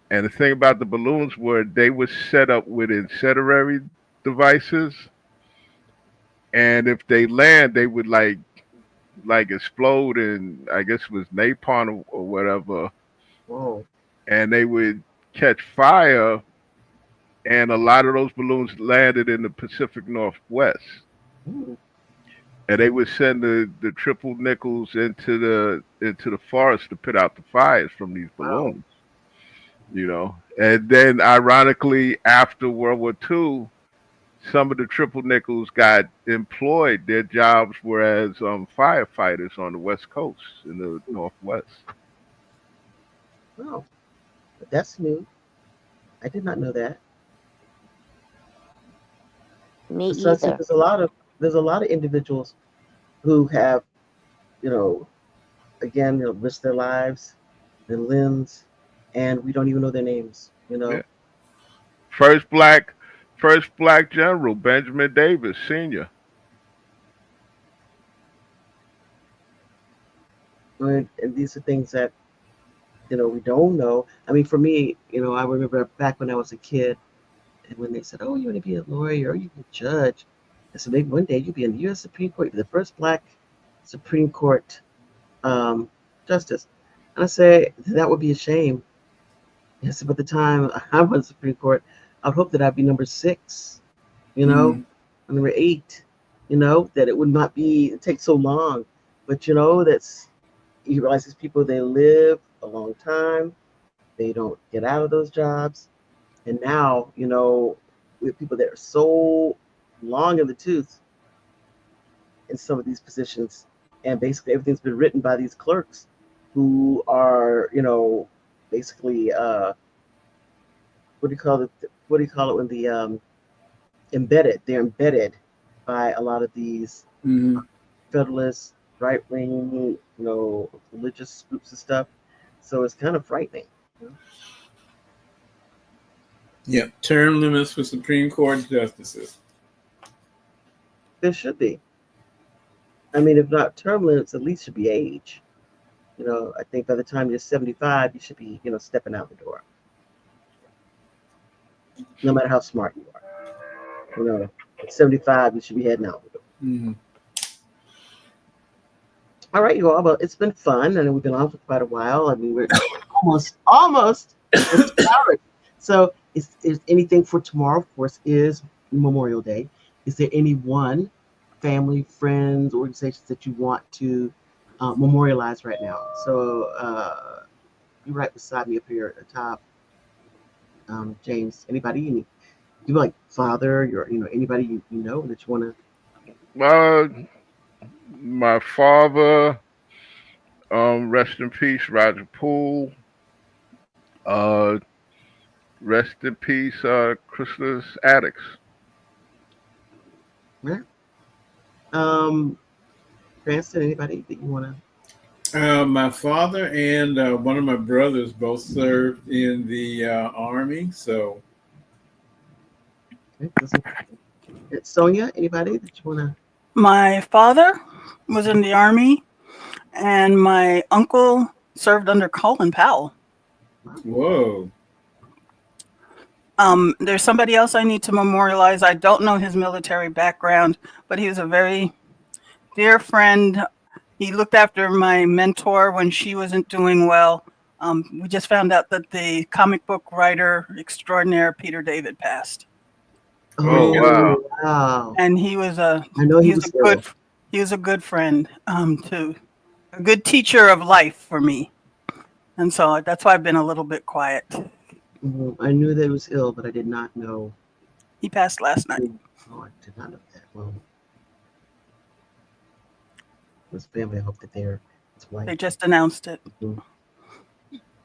And the thing about the balloons were they were set up with incendiary devices, and if they land, they would like explode, and I guess it was napalm or whatever, Whoa. and they would catch fire, and a lot of those balloons landed in the Pacific Northwest. Hmm. And they would send the triple nickels into the forest to put out the fires from these Wow. balloons. And then ironically, after World War II, some of the triple nickels got employed. Their jobs were as firefighters on the West Coast in the Northwest. Wow. That's new. I did not know that. Me So I see either. there's a lot of individuals who have, you know, again, risked their lives, their limbs, and we don't even know their names. Yeah. First black general, Benjamin Davis Sr. And these are things that we don't know. I mean, for me, I remember back when I was a kid, and when they said, "Oh, you want to be a lawyer or you can judge," I said, "Maybe one day you'll be in the U.S. Supreme Court, you'll be the first black Supreme Court um, justice." And I say that would be a shame. Yes, by the time I'm on the Supreme Court, I would hope that I'd be number 6, Mm, or number 8, that it would not be it takes so long. But that's you realize these people, they live a long time, they don't get out of those jobs, and now we have people that are so long in the tooth in some of these positions, and basically everything's been written by these clerks who are basically what do you call it? What do you call it when the embedded? They're embedded by a lot of these mm, Federalist, right wing, religious groups and stuff. So it's kind of frightening. yep. Term limits for Supreme Court justices. There should be. I mean, if not term limits, at least should be age. I think by the time you're 75, you should be, stepping out the door. No matter how smart you are. At 75, you should be heading out the door. Mm. All right, you all. Well, it's been fun, and we've been on for quite a while. I mean, we're almost at 2 hours. So, is anything for tomorrow? Of course, is Memorial Day. Is there anyone, family, friends, organizations that you want to memorialize right now? So, you're right beside me up here at the top, James. Anybody? You like father? Anybody you know that you want to? Uh, my father, rest in peace, Roger Poole. Uh, Rest in peace, Chrysalis Addicts. Yeah. Cranston, anybody that you want My father and one of my brothers both served in the Army. So, to? Sonia, anybody that you want to? My father was in the Army, and my uncle served under Colin Powell. whoa. There's somebody else I need to memorialize. I don't know his military background, but he was a very dear friend. He looked after my mentor when she wasn't doing well. We just found out that the comic book writer extraordinaire Peter David passed, Oh, wow. Wow. and he was I know he was ill. he was a good friend, to a good teacher of life for me, and so that's why I've been a little bit quiet. I knew that he was ill, but I did not know. He passed last night. Oh, I did not know that. Well, his family, I hope that his wife. They just announced it. All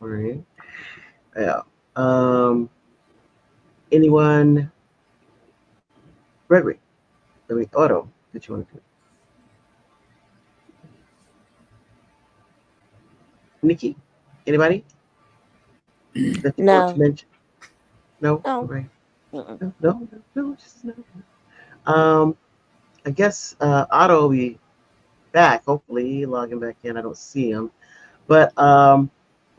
right. Yeah. Anyone? Gregory. Otto, that you want to do? Nikki, anybody that you want to No. mention? No, No. right? Mm-mm. No, just no. I guess Otto will be back. Hopefully, logging back in. I don't see him, but of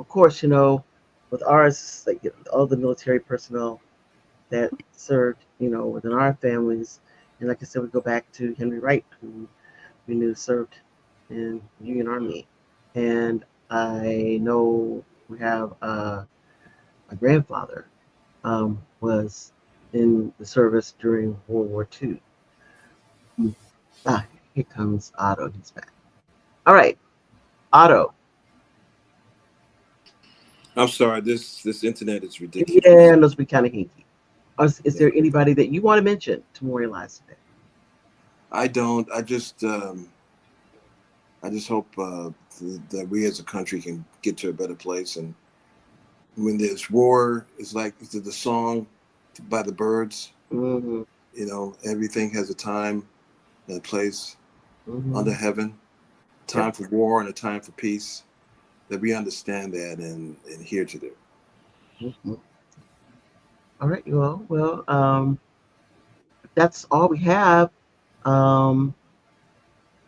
course, with ours, like all the military personnel that served, within our families, and like I said, we go back to Henry Wright, who we knew served in the Union Army, and I know we have my grandfather was in the service during World War II. Ah, here comes Otto. He's back. All right, Otto. I'm sorry. This internet is ridiculous. Yeah, those be kind of hinky. Is Yeah. there anybody that you want to mention to memorialize today? I don't. I just hope that we as a country can get to a better place. And when there's war, it's like the song by the Birds. Mm-hmm. Everything has a time and a place Mm-hmm. under heaven. Time for war and a time for peace. That we understand that and here to do. Mm-hmm. All right, you all. Well, that's all we have. Um,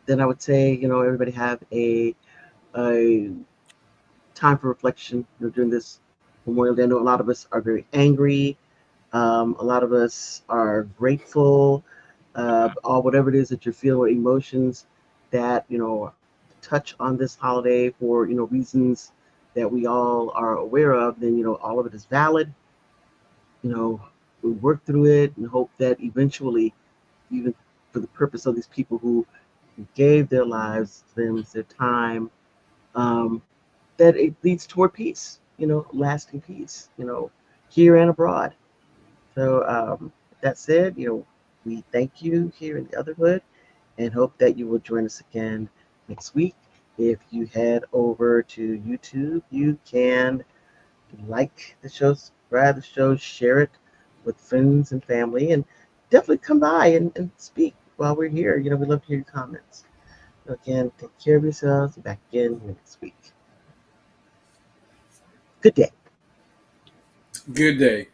then I would say, everybody have a time for reflection during this Memorial Day. I know a lot of us are very angry. A lot of us are grateful. Or whatever it is that you're feeling, or emotions that touch on this holiday for reasons that we all are aware of. Then all of it is valid. We work through it and hope that eventually, even for the purpose of these people who gave their lives, their time, that it leads toward peace, lasting peace, here and abroad. So that said, we thank you here in the Otherhood and hope that you will join us again next week. If you head over to YouTube, you can like the show, subscribe to the show, share it with friends and family, and definitely come by and speak while we're here. We love to hear your comments. Again, take care of yourselves. Back again next week. Good day. Good day.